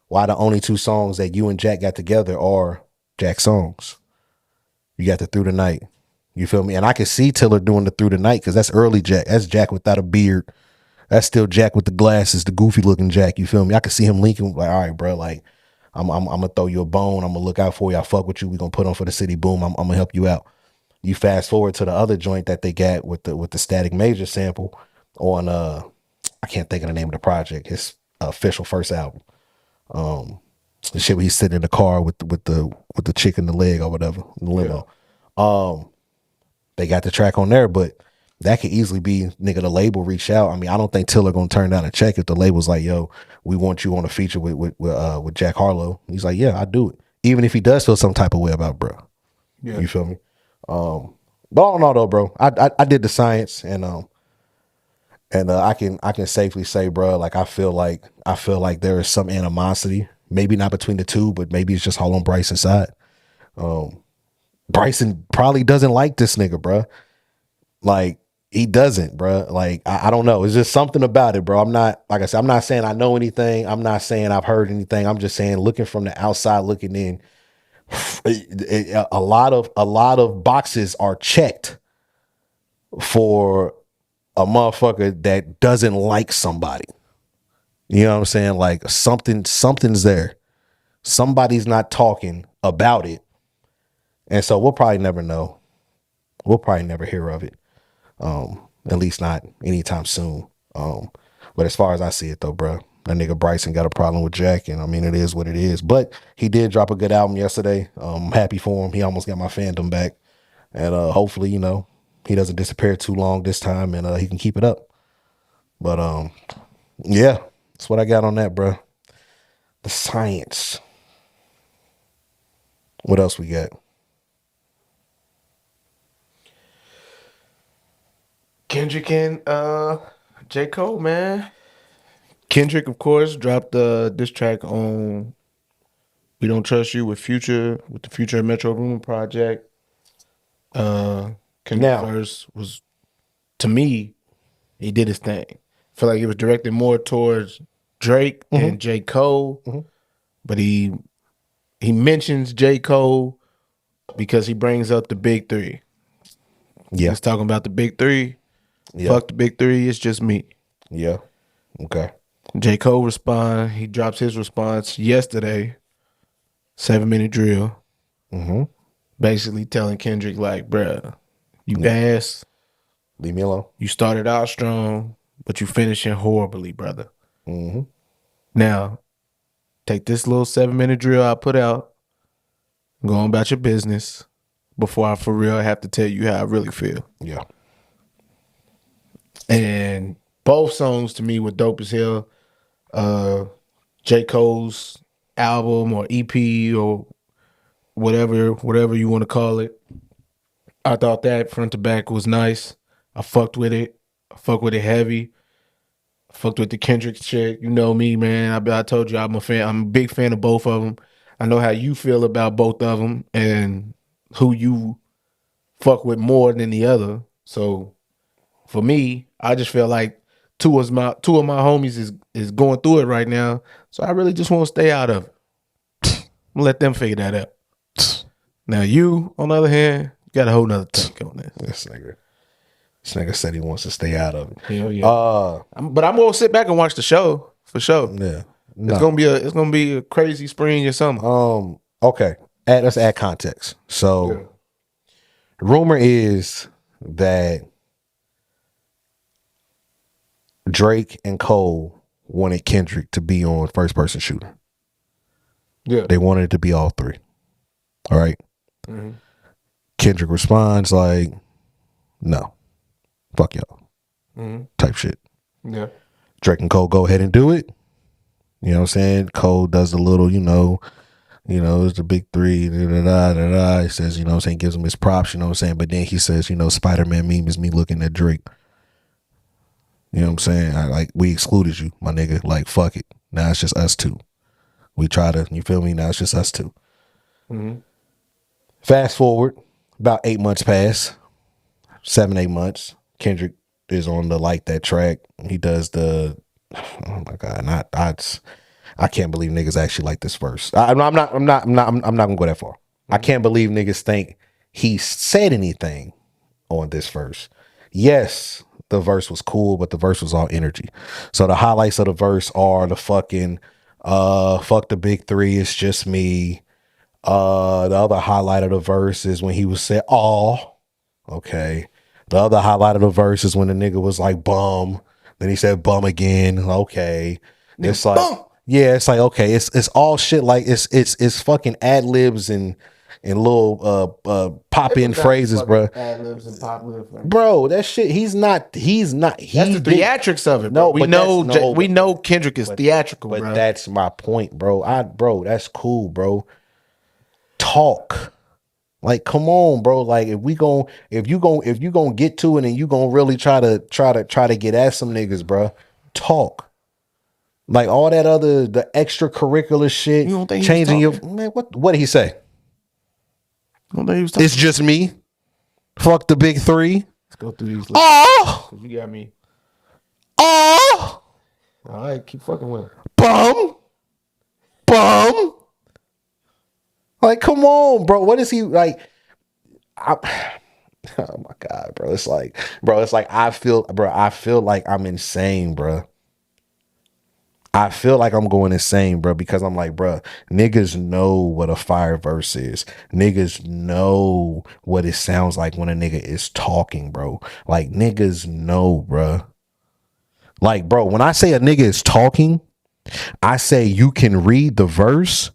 Why the only 2 songs that you and Jack got together are Jack songs? You got the Through the Night. You feel me? And I can see Tiller doing the Through the Night because that's early Jack. That's Jack without a beard. That's still Jack with the glasses, the goofy looking Jack. You feel me? I can see him linking like, all right, bro, like I'm gonna throw you a bone. I'm gonna look out for you. I fuck with you. We gonna put on for the city. Boom. I'm gonna help you out. You fast forward to the other joint that they got with the Static Major sample on I can't think of the name of the project. His official first album. The shit where he's sitting in the car with the chick in the leg or whatever, in the limo. Yeah. They got the track on there, but that could easily be nigga the label reach out. I mean, I don't think Tiller gonna turn down a check if the label's like, yo, we want you on a feature with Jack Harlow. He's like, yeah, I do it. Even if he does feel some type of way about bro. Yeah. You feel me? But all in all though, bro, I did the science and I can safely say, bro, like I feel like there is some animosity, maybe not between the 2, but maybe it's just all on Bryson's side. Bryson probably doesn't like this nigga, bro. Like he doesn't, bro. Like I don't know. It's just something about it, bro. I'm not, like I said, I'm not saying I know anything. I'm not saying I've heard anything. I'm just saying, looking from the outside, looking in, a lot of boxes are checked for a motherfucker that doesn't like somebody. You know what I'm saying? Like something's there. Somebody's not talking about it. And so we'll probably never know. We'll probably never hear of it. At least not anytime soon. But as far as I see it though, bro, that nigga Bryson got a problem with Jack, and I mean, it is what it is. But he did drop a good album yesterday. I'm happy for him. He almost got my fandom back. And hopefully, you know, he doesn't disappear too long this time and he can keep it up. But yeah, that's what I got on that, bro. The science. What else we got? Kendrick and J. Cole, man. Kendrick, of course, dropped this track on We Don't Trust You with Future, with the Future Metro Boomin project. Kendrick first was, to me, he did his thing. I feel like it was directed more towards Drake and J. Cole, but he mentions J. Cole because he brings up the big 3. Yeah, he's talking about the big 3. Yeah. Fuck the big 3. It's just me. Yeah. Okay. J. Cole he drops his response yesterday. 7-minute drill. Basically telling Kendrick like, bruh, you ass. Leave me alone. You started out strong, but you finishing horribly, brother. Now, take this little 7-minute drill I put out. Go on about your business before I for real have to tell you how I really feel. Yeah. And both songs to me were dope as hell. J. Cole's album or EP or whatever you want to call it. I thought that front to back was nice. I fucked with it. I fucked with it heavy. I fucked with the Kendrick shit. You know me, man. I told you I'm a fan. I'm a big fan of both of them. I know how you feel about both of them and who you fuck with more than the other. So for me, I just feel like two of my homies is going through it right now. So I really just want to stay out of it. I'm gonna let them figure that out. Now you, on the other hand, you got a whole nother take on this. This nigga said he wants to stay out of it. Hell yeah. But I'm gonna sit back and watch the show for sure. Yeah. No. It's gonna be a crazy spring or summer. Okay. Let's add context. So rumor is that Drake and Cole wanted Kendrick to be on First Person Shooter. Yeah. They wanted it to be all three. All right. Mm-hmm. Kendrick responds like, no, fuck y'all. Mm-hmm. Type shit. Yeah. Drake and Cole go ahead and do it. You know what I'm saying? Cole does a little, it's the big three, da-da-da-da-da. He says, you know what I'm saying, gives him his props, you know what I'm saying? But then he says, Spider-Man meme is me looking at Drake. You know what I'm saying? We excluded you, my nigga. Like, fuck it. Now it's just us two. We try to, you feel me? Now it's just us two. Mm-hmm. Fast forward, about 8 months pass, 7-8 months. Kendrick is on the Like That track. He does the, oh my God, I can't believe niggas actually like this verse. I'm not gonna go that far. Mm-hmm. I can't believe niggas think he said anything on this verse. Yes, the verse was cool, but the verse was all energy. So the highlights of the verse are the fucking fuck the big three, it's just me. The other highlight of the verse is when he was said, oh, okay. The other highlight of the verse is when the nigga was like bum. Then he said bum again. Okay. It's like bum. Yeah, it's like, okay, it's all shit like it's fucking ad libs and little pop in phrases, bro. Ad libs and pop in phrases. Bro, that shit, he's not that's the theatrics of it, bro. No, we know Kendrick is theatrical, but bro. That's my point, bro. Bro, that's cool, bro. Talk. Like, come on, bro. Like, if you gonna get to it and you gonna really try to get at some niggas, bro, talk. Like all that the extracurricular shit, you don't think changing your man. What did he say? I don't think he was talking. It's just me. Fuck the big three. Let's go through these. Oh, you got me. Oh, all right, keep fucking with it. Bum. Like, come on, bro. What is he like? Oh my God, bro. It's like, I feel like I'm insane, bro. I feel like I'm going insane, bro, because I'm like, bro, niggas know what a fire verse is. Niggas know what it sounds like when a nigga is talking, bro. Like, niggas know, bro. Like, bro, when I say a nigga is talking, I say you can read the verse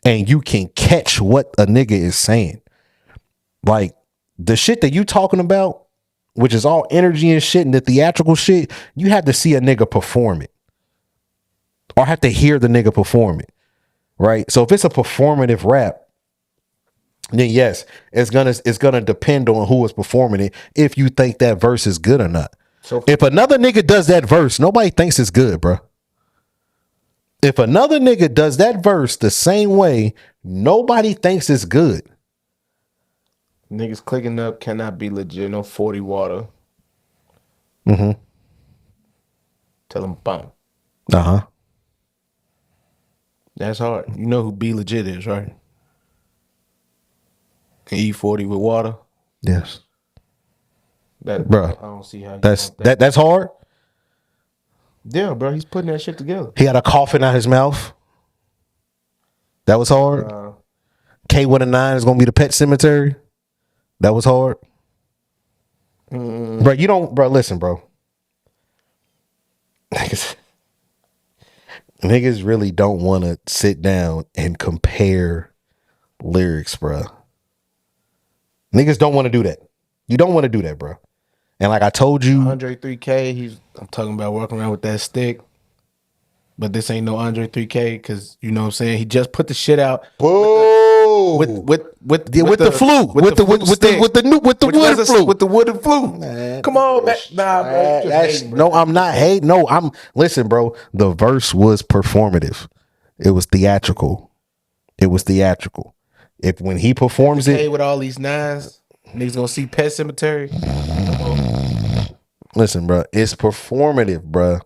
and you can catch what a nigga is saying. Like, the shit that you talking about, which is all energy and shit and the theatrical shit, you have to see a nigga perform it. Or have to hear the nigga perform it. Right? So if it's a performative rap, then yes, it's gonna depend on who is performing it if you think that verse is good or not. So if another nigga does that verse, nobody thinks it's good, bro. If another nigga does that verse the same way, nobody thinks it's good. Niggas clicking up cannot be legit. No 40 water. Mm-hmm. Tell them bum. Uh-huh. That's hard. You know who Be Legit is, right? Can eat 40 with water. Yes. Bro, I don't see how that's hard. Yeah, bro, he's putting that shit together. He had a coffin out his mouth. That was hard. K with a 9 is gonna be the Pet Cemetery. That was hard. Bro, you don't, bro. Listen, bro. Niggas really don't want to sit down and compare lyrics, bro. Niggas don't want to do that. You don't want to do that, bro. And like I told you, Andre 3K, I'm talking about walking around with that stick. But this ain't no Andre 3K because you know what I'm saying. He just put the shit out. Whoa! With the flute, with the wooden flute, with the wooden flute. Man, come on, man. Nah, bro. No, I'm not hating. No, listen, bro. The verse was performative. It was theatrical. If when he performs it with all these 9s, niggas gonna see Pet Cemetery. Listen, bro. It's performative, bro.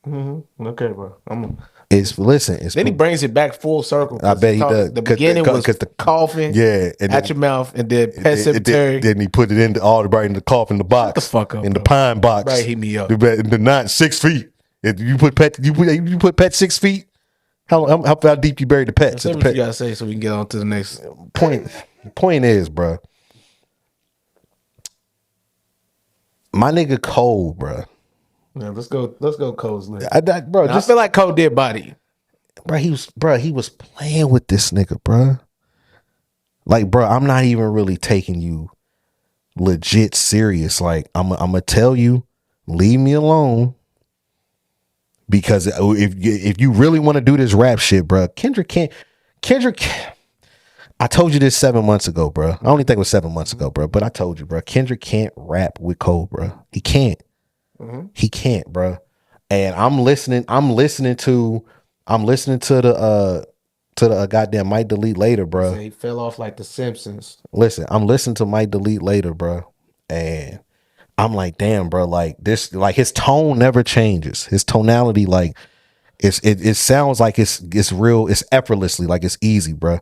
Mm-hmm. Okay, bro. Then he brings it back full circle. I bet he does. The beginning was the coffin, at your mouth, and then Pet Cemetery. Then he put it in right in the coffin, the box, shut the fuck up, in the pine box. Right, hit me up. The 9 6 feet. If you put pet 6 feet. How deep you buried the pet? That's what you gotta say so we can get on to the next point. Point is, bro. My nigga Cole, bro. Yeah, let's go Cole's list. Bro, I feel like Cole did body. Bro, he was playing with this nigga, bro. Like, bro, I'm not even really taking you legit serious. Like, I'm gonna tell you, leave me alone. Because if you really want to do this rap shit, bro, Kendrick, I told you this 7 months ago, bro. I only think it was 7 months ago, bro. But I told you, bro, Kendrick can't rap with Cole, bro. He can't. Mm-hmm. He can't, bro. And I'm listening to the goddamn Might Delete Later, bro. He fell off like the Simpsons. Listen, I'm listening to Might Delete Later, bro, and I'm like, damn, bro, like this, like his tone never changes. His tonality, like it sounds like it's real, it's effortlessly, like it's easy, bro.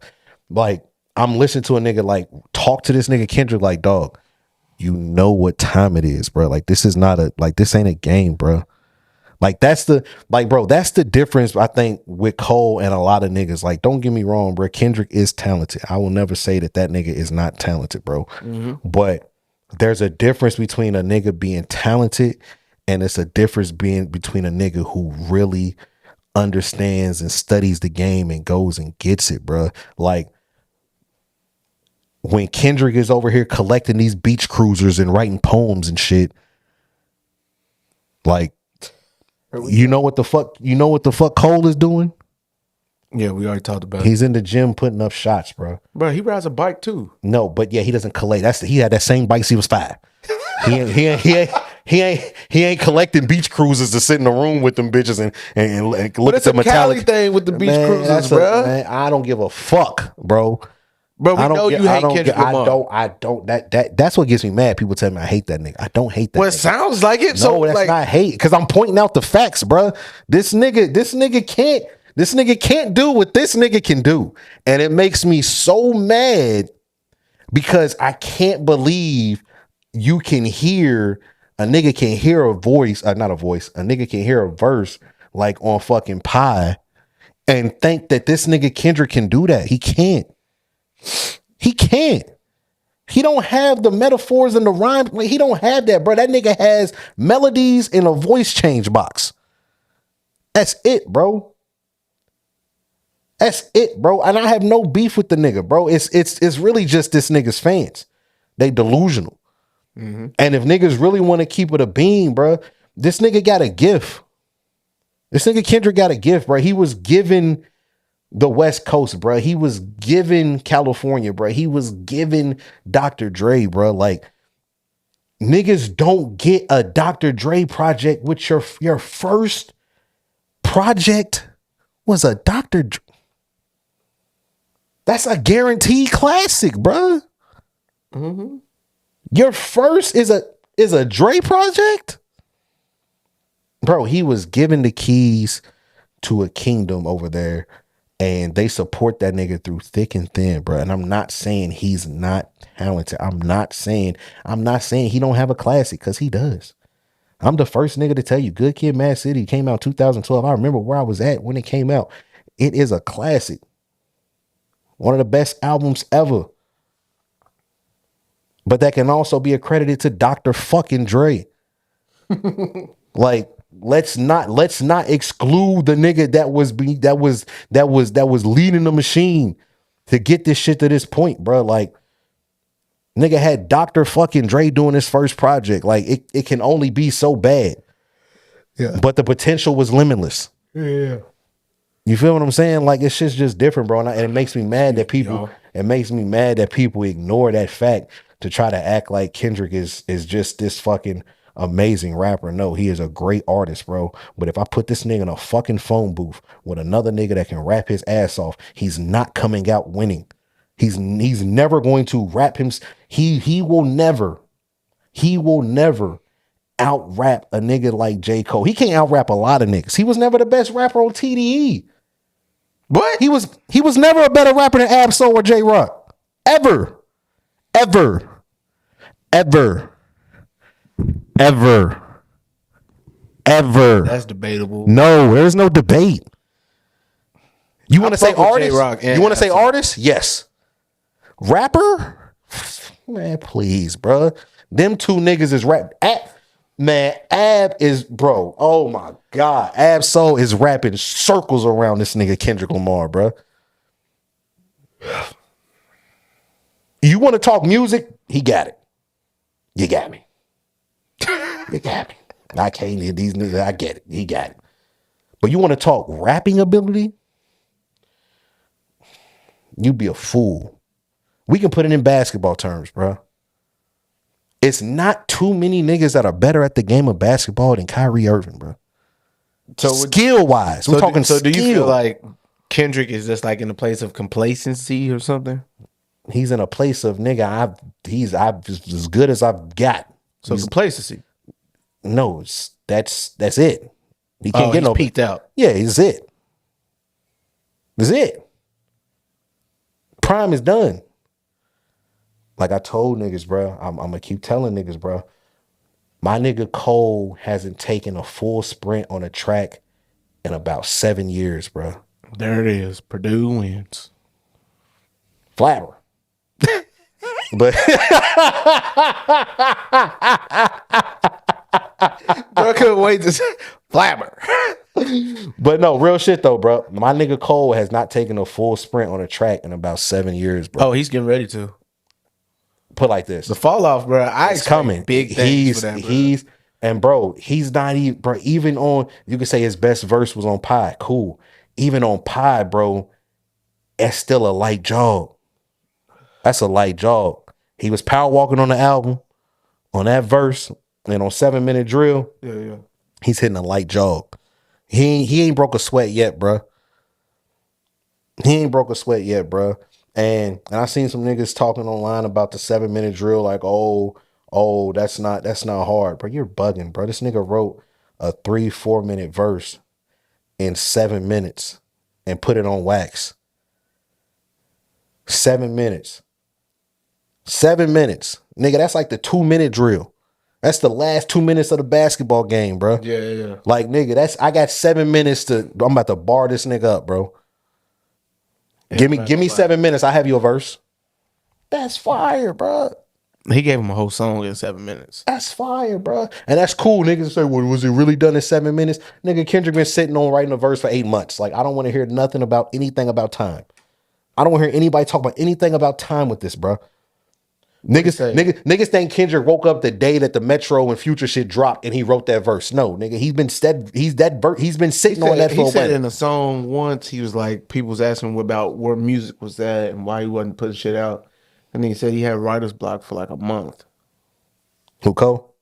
Like I'm listening to a nigga like talk to this nigga Kendrick, like, dog, you know what time it is, bro. Like this ain't a game, bro. Like that's the difference, I think, with Cole and a lot of niggas. Like, don't get me wrong, bro. Kendrick is talented. I will never say that nigga is not talented, bro. Mm-hmm. But there's a difference between a nigga being talented and it's a difference between a nigga who really understands and studies the game and goes and gets it, bro. Like, when Kendrick is over here collecting these beach cruisers and writing poems and shit, like, you know what the fuck Cole is doing? Yeah, we already talked about it. He's in the gym putting up shots, bro. Bro, he rides a bike too. No, but yeah, he doesn't collect. He had that same bike since he was 5. He ain't collecting beach cruisers to sit in a room with them bitches and look at the metallic Cali thing with the beach cruisers, bro. Man, I don't give a fuck, bro. Bro, we know you hate Kendrick Lamar. I don't. That's what gets me mad. People tell me I hate that nigga. I don't hate that. Well, nigga. It sounds like it. No, so that's not hate. Because I'm pointing out the facts, bro. This nigga can't do what this nigga can do, and it makes me so mad because I can't believe you can hear a nigga can hear a voice, not a voice. A nigga can hear a verse like on fucking Pie, and think that this nigga Kendrick can do that. He can't. He can't. He don't have the metaphors and the rhymes. Like, he don't have that, bro. That nigga has melodies in a voice change box. That's it, bro. That's it, bro. And I have no beef with the nigga, bro. It's really just this nigga's fans. They delusional. Mm-hmm. And if niggas really want to keep it a beam, bro, this nigga got a gift. This nigga Kendrick got a gift, bro. He was given the West Coast, bro. He was given California, bro. He was given Dr. Dre, bro. Like, niggas don't get a Dr. Dre project, which your first project was a Dr. Dre. That's a guaranteed classic, bro. Mm-hmm. Your first is a Dre project, bro. He was given the keys to a kingdom over there. And they support that nigga through thick and thin, bro. And I'm not saying he's not talented. I'm not saying he don't have a classic, because he does. I'm the first nigga to tell you, Good Kid, Mad City came out 2012. I remember where I was at when it came out. It is a classic. One of the best albums ever. But that can also be accredited to Dr. fucking Dre. Like, let's not exclude the nigga that was leading the machine to get this shit to this point, bro. Like, nigga had Dr. fucking Dre doing his first project. Like, it can only be so bad. Yeah. But the potential was limitless. Yeah. You feel what I'm saying? Like, it's just different, bro. And it makes me mad that people ignore that fact to try to act like Kendrick is just this fucking amazing rapper. No, he is a great artist, bro. But if I put this nigga in a fucking phone booth with another nigga that can rap his ass off, he's not coming out winning. He's never going to rap him. He will never out rap a nigga like J. Cole. He can't out rap a lot of niggas. He was never the best rapper on TDE. What? He was never a better rapper than Ab-Soul or J-Rock. Ever. That's debatable. No, there's no debate. You want to say artist? You want to say artist? Yes. Rapper? Man, please, bro. Them two niggas is rap. Man, Ab is, bro. Oh my God. Ab Soul is rapping circles around this nigga Kendrick Lamar, bro. You want to talk music? He got it. You got me. You got me. I can't hear these niggas. I get it. He got it. But you want to talk rapping ability? You be a fool. We can put it in basketball terms, bro. It's not too many niggas that are better at the game of basketball than Kyrie Irving, bro. So skill wise, we're talking. So do you feel like Kendrick is just like in a place of complacency or something? He's in a place of nigga. He's as good as I've got. So complacency. No, that's it. He can't get no peaked out. Yeah, it's it. It's it. Prime is done. Like I told niggas, bro, I'm gonna keep telling niggas, bro. My nigga Cole hasn't taken a full sprint on a track in about 7 years, bro. There it is. Purdue wins. Flatterer. But I couldn't wait to say flabber. But no, real shit though, bro. My nigga Cole has not taken a full sprint on a track in about 7 years, bro. Oh, he's getting ready to. Put like this. The fall off, bro. It's coming. Big things for that, bro. He's not even, bro, even on, you could say his best verse was on Pie. Cool. Even on Pie, bro, that's still a light jog. That's a light jog. He was power walking on the album, on that verse, and on 7 Minute Drill. Yeah. He's hitting a light jog. He ain't broke a sweat yet, bro. He ain't broke a sweat yet, bro. And I seen some niggas talking online about the 7 Minute Drill, like, oh, that's not hard, bro. You're bugging, bro. This nigga wrote a 3-4 minute verse in 7 minutes and put it on wax. 7 minutes. 7 minutes. Nigga, that's like the 2 minute drill. That's the last 2 minutes of the basketball game, bro. Yeah. Like, nigga, I got 7 minutes I'm about to bar this nigga up, bro. Yeah, give me 7 minutes. I have your verse. That's fire, bro. He gave him a whole song in 7 minutes. That's fire, bro. And that's cool. Niggas say, well, was it really done in 7 minutes? Nigga, Kendrick been sitting on writing a verse for 8 months. Like, I don't want to hear nothing about anything about time. I don't want to hear anybody talk about anything about time with this, bro. Niggas think Kendrick woke up the day that the Metro and Future shit dropped and he wrote that verse. No, nigga, he's been sitting on that for a while. He said in a song once, he was like, people was asking him about where music was at and why he wasn't putting shit out. And then he said he had writer's block for like a month. Who, Cole?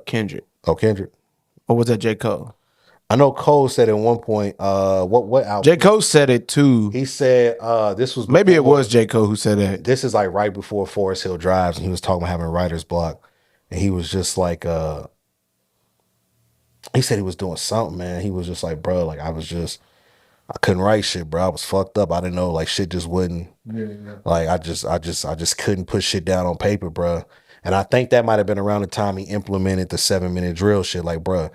Kendrick. Oh, Kendrick. Or was that J. Cole? I know Cole said at one point, what album? J. Cole said it too. He said this was maybe it was J. Cole who said that. This is like right before Forest Hill Drives, and he was talking about having writer's block, and he was just like, he said he was doing something, man. He was just like, bro, like I couldn't write shit, bro. I was fucked up. I didn't know, like shit just wouldn't. Yeah. Like I just couldn't put shit down on paper, bro. And I think that might have been around the time he implemented the 7 minute drill shit. Like, bro,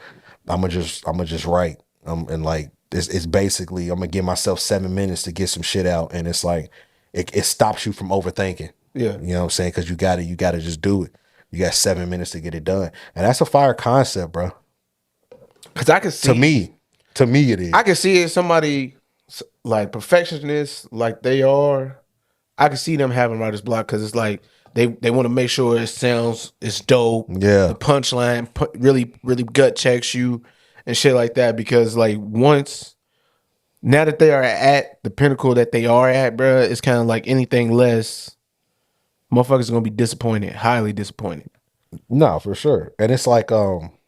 I'm gonna just write. And like it's basically I'm gonna give myself 7 minutes to get some shit out, and it's like it stops you from overthinking. Yeah, you know what I'm saying? Because you gotta just do it. You got 7 minutes to get it done, and that's a fire concept, bro. Because I can see to me it is. I can see it. Somebody like perfectionists, like they are. I can see them having writer's block because it's like they want to make sure it's dope. Yeah, the punchline really gut checks you and shit like that. Because like now that they are at the pinnacle that they are at, bro, it's kind of like anything less, motherfuckers are gonna be disappointed, highly disappointed. No, for sure, and it's like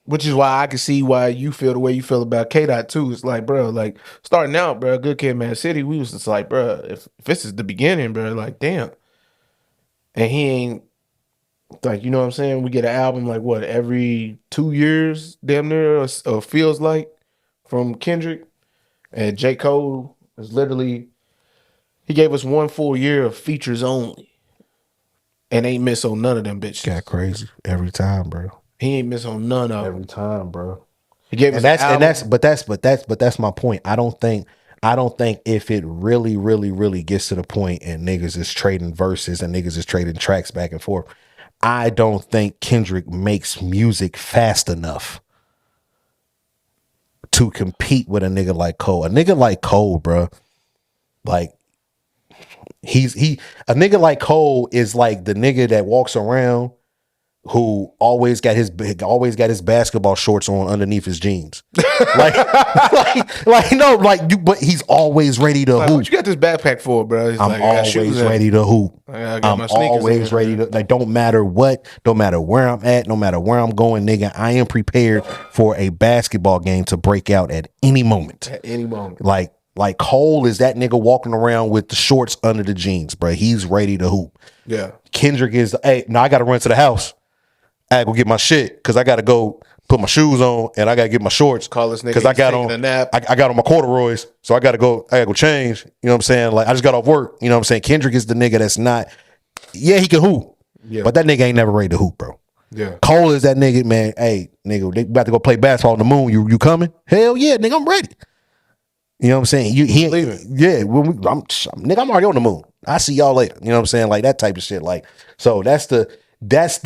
which is why I can see why you feel the way you feel about K-Dot too. It's like, bro, like starting out, bro, Good Kid, Mad City, we was just like, bro, if this is the beginning, bro, like damn. And he ain't like, you know what I'm saying? We get an album like what, every 2 years, damn near, or feels like, from Kendrick. And J. Cole is literally, he gave us 1 full year of features only. And ain't miss on none of them bitches. Got crazy every time, bro. He ain't miss on none of them. Every time, bro. He gave us that's my point. I don't think if it really gets to the point and niggas is trading verses and niggas is trading tracks back and forth, I don't think Kendrick makes music fast enough to compete with a nigga like Cole. A nigga like Cole, bro, like a nigga like Cole is like the nigga that walks around who always got his basketball shorts on underneath his jeans, but he's always ready to hoop. What you got this backpack for, bro? I'm always ready to hoop. I'm always ready to, like, don't matter where I'm at, no matter where I'm going, nigga, I am prepared for a basketball game to break out at any moment. Like Cole is that nigga walking around with the shorts under the jeans, bro. He's ready to hoop. Yeah. Kendrick is, hey, now I got to run to the house. I go get my shit because I got to go put my shoes on and I got to get my shorts. Call this nigga because I got on a nap. I got on my corduroys, so I got to go change. You know what I'm saying? Like, I just got off work. You know what I'm saying? Kendrick is the nigga that's not. Yeah, he can hoop. Yeah. But that nigga ain't never ready to hoop, bro. Yeah. Cole is that nigga, man. Hey, nigga, they about to go play basketball on the moon. You coming? Hell yeah, nigga, I'm ready. You know what I'm saying? Nigga, I'm already on the moon. I see y'all later. You know what I'm saying? Like that type of shit. Like, so that's the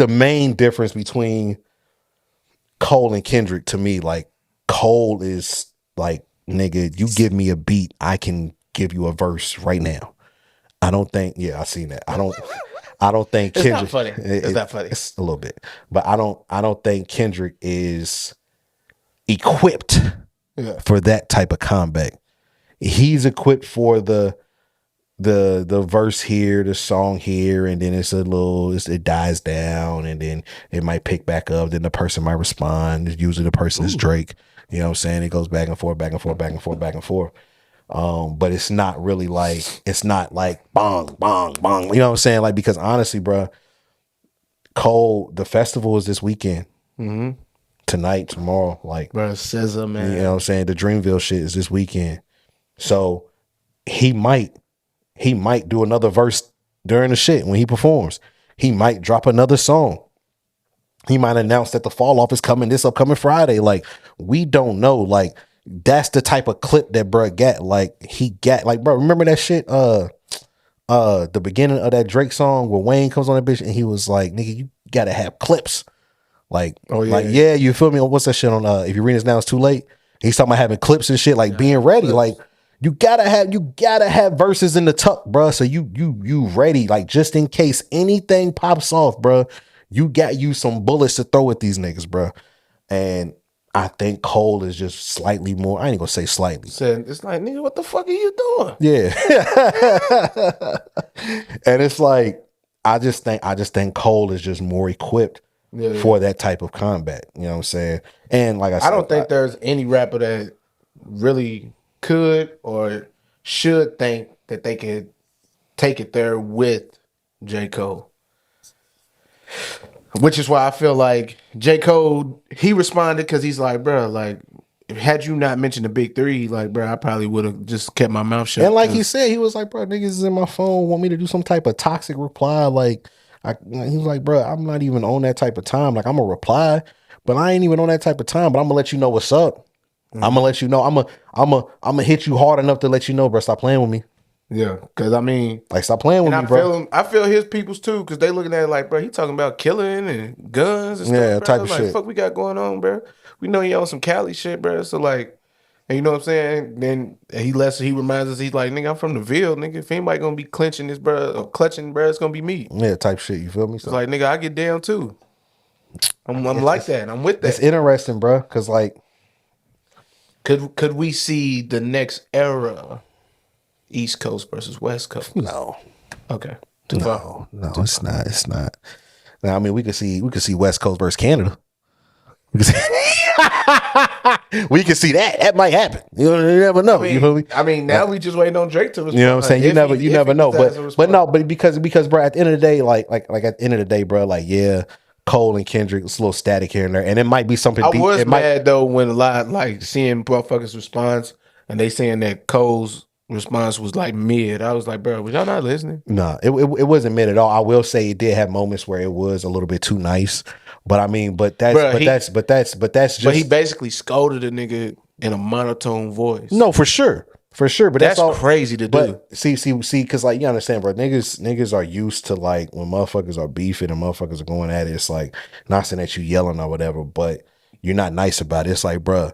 main difference between Cole and Kendrick to me. Like, Cole is like, nigga, you give me a beat, I can give you a verse right now. I don't think, I seen that. I don't think it's Kendrick. Not funny. It's not funny. It's a little bit, but I don't think Kendrick is equipped for that type of comeback. He's equipped for the verse here, the song here, and then it dies down, and then it might pick back up. Then the person might respond. Usually the person is Drake. You know what I'm saying? It goes back and forth, back and forth, back and forth, back and forth. But it's not really like, it's not like bong, bong, bong. You know what I'm saying? Like, because honestly, bro, Cole, the festival is this weekend. Mm-hmm. Tonight, tomorrow, like, bro, SZA, man. You know what I'm saying? The Dreamville shit is this weekend. So he might do another verse during the shit when he performs. He might drop another song. He might announce that the fall off is coming this upcoming Friday. Like, we don't know. Like, that's the type of clip that bro got. Like, he got, like, bro, remember that shit? The beginning of that Drake song where Wayne comes on that bitch and he was like, nigga, you gotta have clips. Like, you feel me? What's that shit on? If you read this now, it's too late. He's talking about having clips and shit, like being ready. Like, you gotta have verses in the tuck, bro. So you ready, like, just in case anything pops off, bro. You got you some bullets to throw at these niggas, bro. And I think Cole is just slightly more. I ain't gonna say slightly. It's like, nigga, what the fuck are you doing? Yeah. And it's like, I just think Cole is just more equipped for that type of combat. You know what I'm saying? And like I said, I don't think there's any rapper that really could or should think that they could take it there with J. Cole. Which is why I feel like J. Cole, he responded because he's like, bro, like, had you not mentioned the big three, like, bro, I probably would have just kept my mouth shut. And like he said, he was like, bro, niggas is in my phone, want me to do some type of toxic reply. Like, he was like, bro, I'm not even on that type of time. Like, I'm a reply, but I ain't even on that type of time. But I'm gonna let you know what's up. Mm-hmm. I'm gonna let you know. I'm gonna hit you hard enough to let you know, bro. Stop playing with me. Yeah, because I mean, like, stop playing with me, bro. I feel his peoples too, because they looking at it like, bro, he talking about killing and guns and stuff, bro. Type of like, shit. Fuck, we got going on, bro. We know he on some Cali shit, bro. So like, and you know what I'm saying? Then he reminds us, he's like, nigga, I'm from the Ville, nigga. If anybody gonna be clenching this, bro, or clutching, bro, it's gonna be me. Yeah, type shit. You feel me? It's like, nigga, I get down too. I'm like that. I'm with that. It's interesting, bro, because like, could we see the next era? East Coast versus West Coast? No. Okay. No, it's not. It's not. Now, I mean, we could see West Coast versus Canada. We can see that. That might happen. You never know. I mean, you feel me? I mean, now we just waiting on Drake to respond. You know what I'm saying? You never know. But because bro, at the end of the day, like at the end of the day, bro, like, yeah, Cole and Kendrick, it's a little static here and there, and it might be something. I was mad though when a lot, like, seeing motherfuckers response and they saying that Cole's response was like mid. I was like, bro, was y'all not listening? No, it wasn't mid at all. I will say it did have moments where it was a little bit too nice. But I mean, but that's just. But he basically scolded a nigga in a monotone voice. No, for sure. For sure, but that's all crazy to do. See, because like you understand, bro. Niggas are used to like when motherfuckers are beefing and motherfuckers are going at it. It's like not saying that you yelling or whatever, but you're not nice about it. It's like, bro,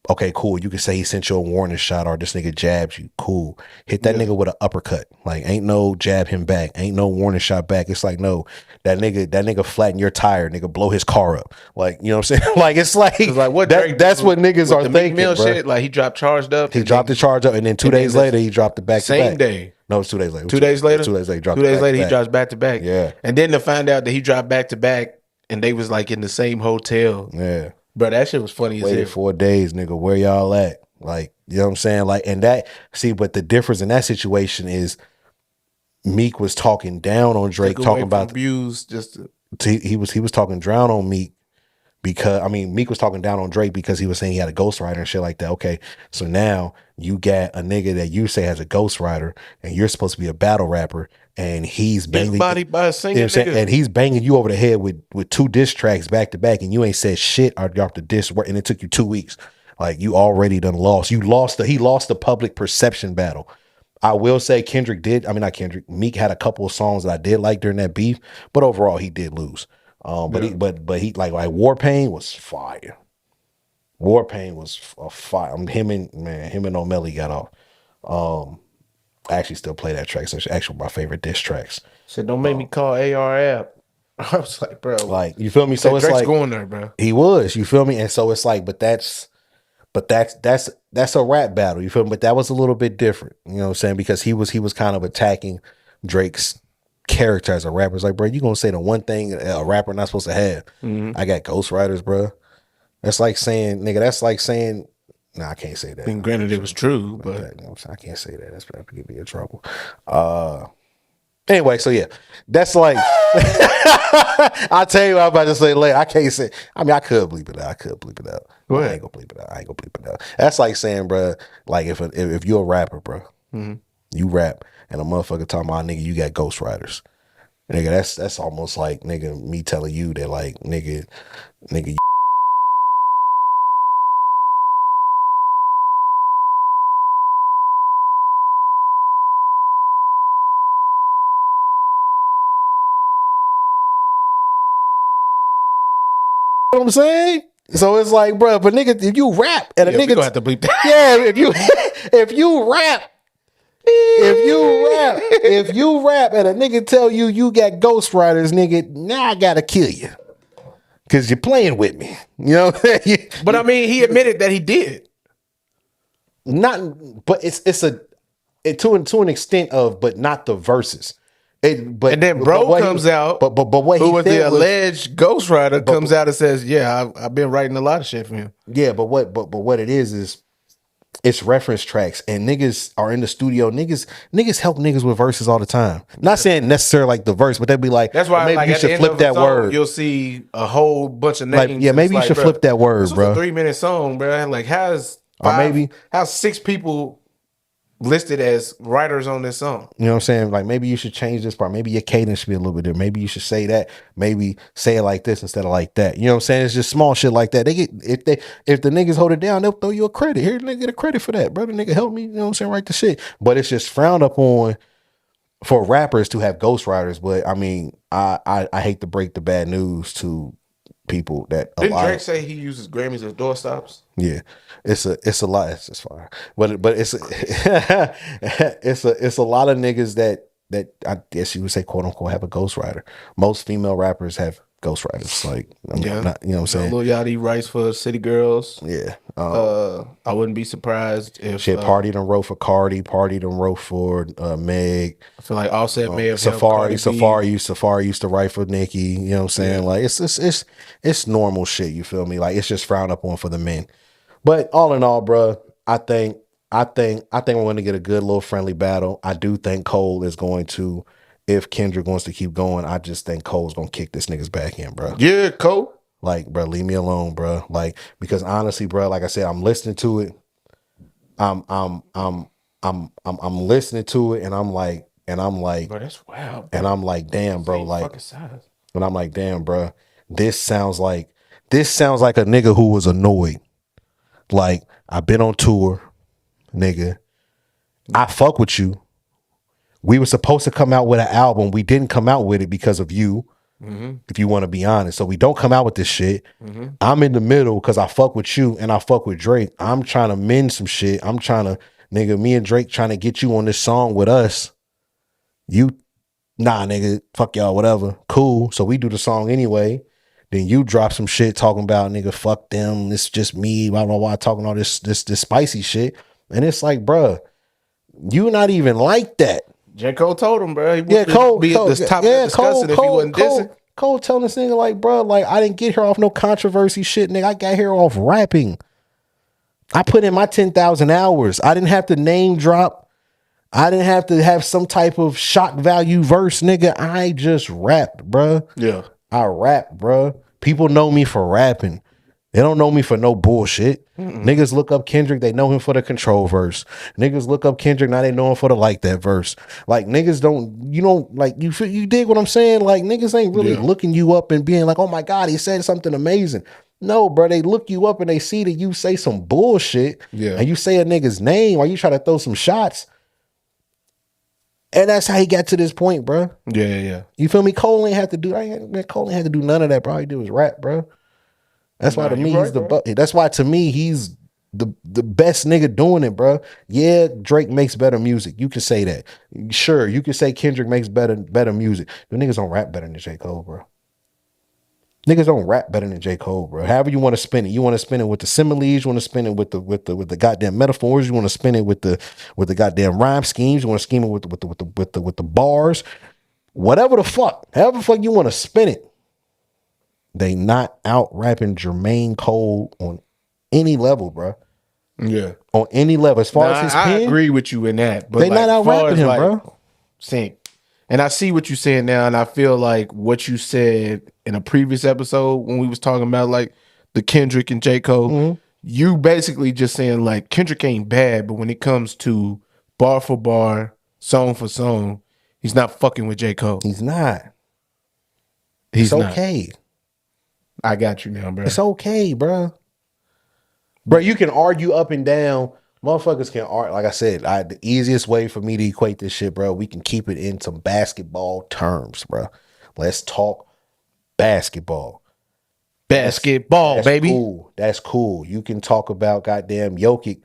okay, cool. You can say he sent you a warning shot or this nigga jabbed you. Cool. Hit that nigga with an uppercut. Like, ain't no jab him back. Ain't no warning shot back. It's like, no, that nigga flatten your tire. Nigga blow his car up. Like, you know what I'm saying? Like, it's like what that's what niggas are thinking, bro. Shit, like he dropped charged up. He dropped the charge up, and then 2 days later he dropped it back to back. Same day. No, it's 2 days later. 2 days later. 2 days later, he dropped 2 days later he drops back to back. Yeah. And then to find out that he dropped back to back, and they was like in the same hotel. Yeah. Bro, that shit was funny as hell. Waited 4 days, nigga. Where y'all at? Like, you know what I'm saying? Like, and that, see, but the difference in that situation is Meek was talking down on Drake, talking about views. He was talking down on Meek because, I mean, Meek was talking down on Drake because he was saying he had a ghostwriter and shit like that. Okay, so now you got a nigga that you say has a ghostwriter and you're supposed to be a battle rapper, and he's banging body by a singing nigga. And he's banging you over the head with 2 diss tracks back to back, and you ain't said shit or dropped the diss work, and it took you 2 weeks. Like, you already done lost. He lost the public perception battle. I will say Meek had a couple of songs that I did like during that beef, but overall he did lose. But he like Warpaint was fire. Warpaint was a fire. Him and O'Malley got off. I actually still play that track. So it's actually my favorite diss tracks. Said, don't make me call AR app. I was like, bro. Like, you feel me? So it's Drake's like going there, bro. He was, you feel me? And so it's like, but that's a rap battle, you feel me? But that was a little bit different, you know what I'm saying? Because he was kind of attacking Drake's character as a rapper. It's like, bro, you gonna say the one thing a rapper not supposed to have? I got ghostwriters, bro. That's like saying, no, I can't say that. And granted, it was true, but you know, I can't say that. That's gonna get me in trouble. Anyway, so yeah, that's like I'll tell you what I'm about to say later. I can't say. I mean, I could bleep it out. Go I ahead. ain't gonna bleep it out. That's like saying, bro, like if you're a rapper, bro, you rap, and a motherfucker talking about, nigga, you got ghostwriters. Nigga, that's almost like, nigga, me telling you that, like, nigga. You know what I'm saying? So it's like, bro, but nigga, if you rap and a nigga gonna have to bleep that. Yeah, if you rap and a nigga tell you got ghostwriters, nigga, now I gotta kill you. Cause you're playing with me. You know what I'm saying? But I mean, he admitted that he did. But it's to an extent of, but not the verses. And then bro comes out, but what who was the alleged ghostwriter comes out and says, "Yeah, I've been writing a lot of shit for him." Yeah, but what it is it's reference tracks, and niggas are in the studio. Niggas help niggas with verses all the time. Not saying necessarily like the verse, but they'd be like, that's why maybe you should flip that word. You'll see a whole bunch of names. Like, yeah, maybe you should flip that word, bro. This was a 3-minute song, bro. Like, how's 6 people listed as writers on this song? You know what I'm saying? Like, maybe you should change this part. Maybe your cadence should be a little bit different. Maybe you should say that. Maybe say it like this instead of like that. You know what I'm saying? It's just small shit like that. If the niggas hold it down, they'll throw you a credit. Here, nigga, get a credit for that, brother. Nigga, help me. You know what I'm saying? Write the shit. But it's just frowned upon for rappers to have ghostwriters. But I mean, I hate to break the bad news to people that didn't Drake say he uses Grammys as doorstops? Yeah, it's a lot. It's just fire, but it's it's a lot of niggas that I guess you would say, quote unquote, have a ghostwriter. Most female rappers have ghostwriters. Like, you know what I'm saying? Lil Yachty writes for City Girls. Yeah, I wouldn't be surprised if Party done wrote for Cardi. Party done wrote for Meg. I feel like Offset may have Safari used to write for Nicki. You know what I'm saying? Yeah. Like, it's normal shit. You feel me? Like, it's just frowned upon for the men. But all in all, bro, I think we're going to get a good little friendly battle. I do think Cole is going to, if Kendrick wants to keep going, I just think Cole's going to kick this nigga's back in, bro. Yeah, Cole. Like, bro, leave me alone, bro. Like, because honestly, bro, like I said, I'm listening to it. I'm listening to it, and I'm like, bro, that's wild, bro. And I'm like, damn, bro, like, and I'm like, damn, bro, this sounds like a nigga who was annoyed. Like, I've been on tour, nigga. I fuck with you. We were supposed to come out with an album. We didn't come out with it because of you. If you want to be honest. So we don't come out with this shit. I'm in the middle because I fuck with you and I fuck with Drake. I'm trying to mend some shit. I'm trying to, nigga, me and Drake trying to get you on this song with us. You, nah, nigga, fuck y'all, whatever. Cool. So we do the song anyway. Then you drop some shit talking about, nigga, fuck them. It's just me, blah, blah, blah, talking all this spicy shit. And it's like, bruh, you not even like that. J. Cole told him, bro. Cole telling this nigga like, bro, like I didn't get here off no controversy shit, nigga. I got here off rapping. I put in my 10,000 hours. I didn't have to name drop. I didn't have to have some type of shock value verse, nigga. I just rapped, bro. Yeah, I rap, bro. People know me for rapping. They don't know me for no bullshit. Niggas look up Kendrick, they know him for the control verse. Niggas look up Kendrick, now they know him for the like that verse. Like niggas you dig what I'm saying? Like niggas ain't really looking you up and being like, oh my God, he said something amazing. No, bro, they look you up and they see that you say some bullshit and you say a nigga's name or you try to throw some shots. And that's how he got to this point, bro. Yeah. You feel me? Cole ain't had to do none of that, bro. All he did was rap, bro. That's why to me that's why to me he's the best nigga doing it, bro. Yeah, Drake makes better music. You can say that. Sure, you can say Kendrick makes better music. But niggas don't rap better than J. Cole, bro. Niggas don't rap better than J. Cole, bro. However you want to spin it. You want to spin it with the similes, you want to spin it with the goddamn metaphors, you want to spin it with the goddamn rhyme schemes, you want to scheme it with the bars. Whatever the fuck. However the fuck you want to spin it. They not out rapping Jermaine Cole on any level, bro. Yeah. On any level. As far as his pen, I agree with you in that. But they not out rapping him, bro. Sync. And I see what you're saying now, and I feel like what you said in a previous episode when we was talking about like the Kendrick and J. Cole, you basically just saying like Kendrick ain't bad, but when it comes to bar for bar, song for song, he's not fucking with J. Cole. He's not. He's okay. I got you now, bro. It's okay, bro. Bro, you can argue up and down. Motherfuckers can argue. Like I said, the easiest way for me to equate this shit, bro, we can keep it in some basketball terms, bro. Let's talk basketball. Basketball, that's baby. Cool. That's cool. You can talk about goddamn Jokic.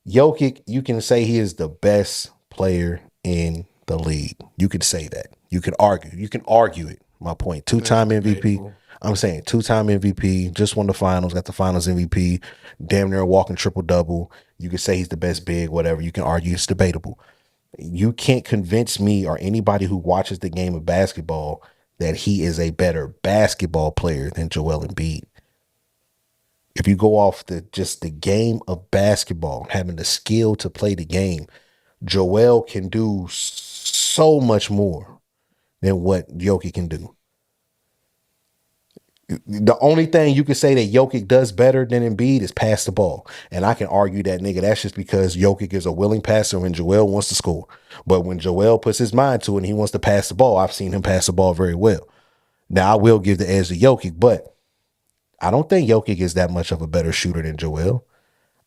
Jokic, you can say he is the best player in the league. You could say that. You can argue. You can argue it. My point. Two-time MVP. I'm saying 2-time MVP, just won the finals, got the finals MVP, damn near a walking triple-double. You could say he's the best big, whatever. You can argue it's debatable. You can't convince me or anybody who watches the game of basketball that he is a better basketball player than Joel Embiid. If you go off just the game of basketball, having the skill to play the game, Joel can do so much more than what Jokic can do. The only thing you can say that Jokic does better than Embiid is pass the ball. And I can argue that, nigga, that's just because Jokic is a willing passer when Joel wants to score. But when Joel puts his mind to it and he wants to pass the ball, I've seen him pass the ball very well. Now, I will give the edge to Jokic, but I don't think Jokic is that much of a better shooter than Joel.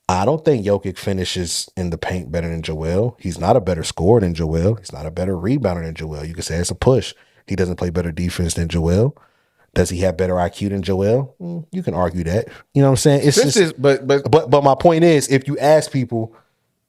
I don't think Jokic finishes in the paint better than Joel. He's not a better scorer than Joel. He's not a better rebounder than Joel. You could say it's a push. He doesn't play better defense than Joel. Does he have better IQ than Joel? You can argue that. You know what I'm saying? But my point is, if you ask people,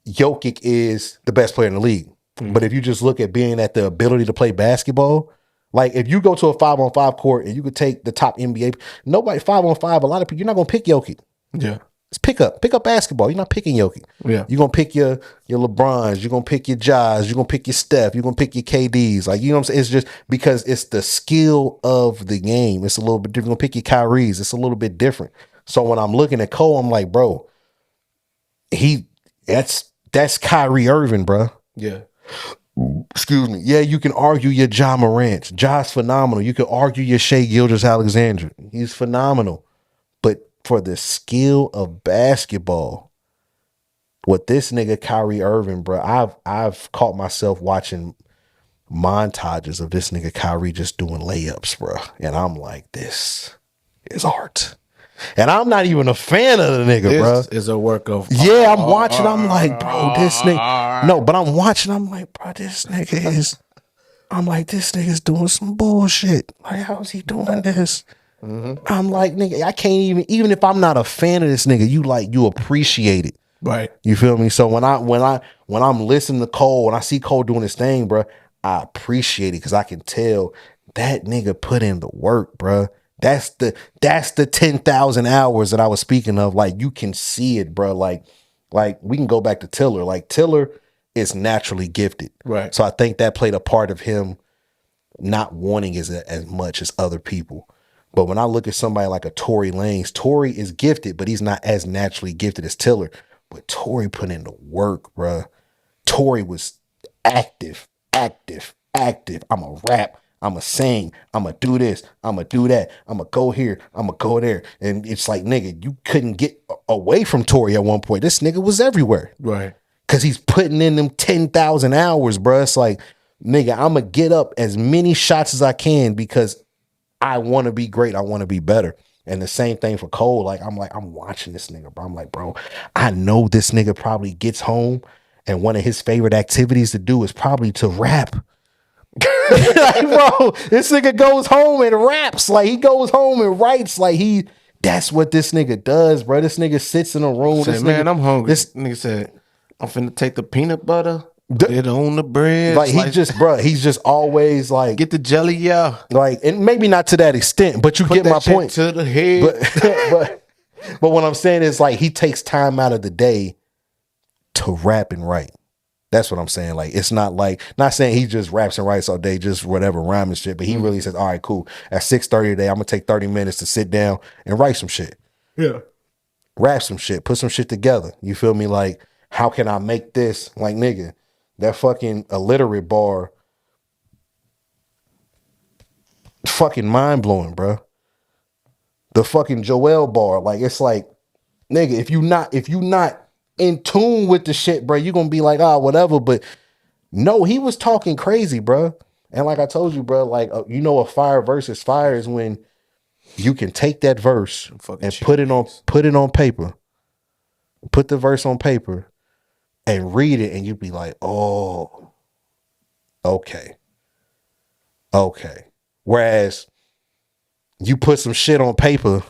Jokic is the best player in the league. But if you just look at being at the ability to play basketball, like if you go to a 5-on-5 court and you could take the top NBA, nobody 5-on-5, a lot of people, you're not gonna pick Jokic. Yeah. It's pick up basketball. You're not picking Jokic. Yeah. You're gonna pick your LeBrons, you're gonna pick your Jazz, you're gonna pick your Steph, you're gonna pick your KDs. Like, you know what I'm saying? It's just because it's the skill of the game. It's a little bit different. You're gonna pick your Kyries, it's a little bit different. So when I'm looking at Cole, I'm like, bro, that's Kyrie Irving, bro. Yeah. Excuse me. Yeah, you can argue your Ja Morant. Ja's phenomenal. You can argue your Shai Gilgeous-Alexander. He's phenomenal. But for the skill of basketball, what this nigga Kyrie Irving, bro, I've caught myself watching montages of this nigga Kyrie just doing layups, bro. And I'm like, this is art. And I'm not even a fan of the nigga, bro. This is a work of yeah, I'm watching, I'm like, bro, this nigga. No, but I'm watching, I'm like, bro, this nigga is I'm like, this nigga's doing some bullshit. Like, how is he doing this? I'm like, nigga, I can't even if I'm not a fan of this nigga, you appreciate it. Right. You feel me? So when I'm listening to Cole, when I see Cole doing his thing, bro, I appreciate it because I can tell that nigga put in the work, bro. That's the 10,000 hours that I was speaking of. Like, you can see it, bro. Like we can go back to Tiller. Like, Tiller is naturally gifted. Right. So I think that played a part of him not wanting as much as other people. But when I look at somebody like a Tory Lanez, Tory is gifted, but he's not as naturally gifted as Tiller. But Tory put in the work, bro. Tory was active. I'm a rap. I'm a sing. I'm a do this. I'm a do that. I'm a go here. I'm a go there. And it's like, nigga, you couldn't get away from Tory at one point. This nigga was everywhere. Right. Because he's putting in them 10,000 hours, bro. It's like, nigga, I'm going to get up as many shots as I can because I want to be great. I want to be better. And the same thing for Cole. Like, I'm watching this nigga, bro. I'm like, bro, I know this nigga probably gets home and one of his favorite activities to do is probably to rap. Like, bro, this nigga goes home and raps. Like, he goes home and writes. Like, that's what this nigga does, bro. This nigga sits in a room. Say, man, I'm hungry. This nigga said, I'm finna take the peanut butter, put it on the bread. Like, he's just always like, get the jelly, yeah. Like, and maybe not to that extent, but you get my point. To the head. But what I'm saying is, like, he takes time out of the day to rap and write. That's what I'm saying. Like, it's not saying he just raps and writes all day, just whatever, rhyme and shit. But he really says, all right, cool. At 6:30 today, I'm going to take 30 minutes to sit down and write some shit. Yeah. Rap some shit. Put some shit together. You feel me? Like, how can I make this? Like, nigga, that fucking illiterate bar, fucking mind-blowing, bro. The fucking Joel bar. Like, it's like, nigga, if you not in tune with the shit, bro, you're gonna be like, whatever. But no, he was talking crazy, bro. And like I told you, bro, like, a fire versus fire is when you can take that verse and put it on paper, put the verse on paper and read it, and you'd be like, oh, okay. Whereas you put some shit on paper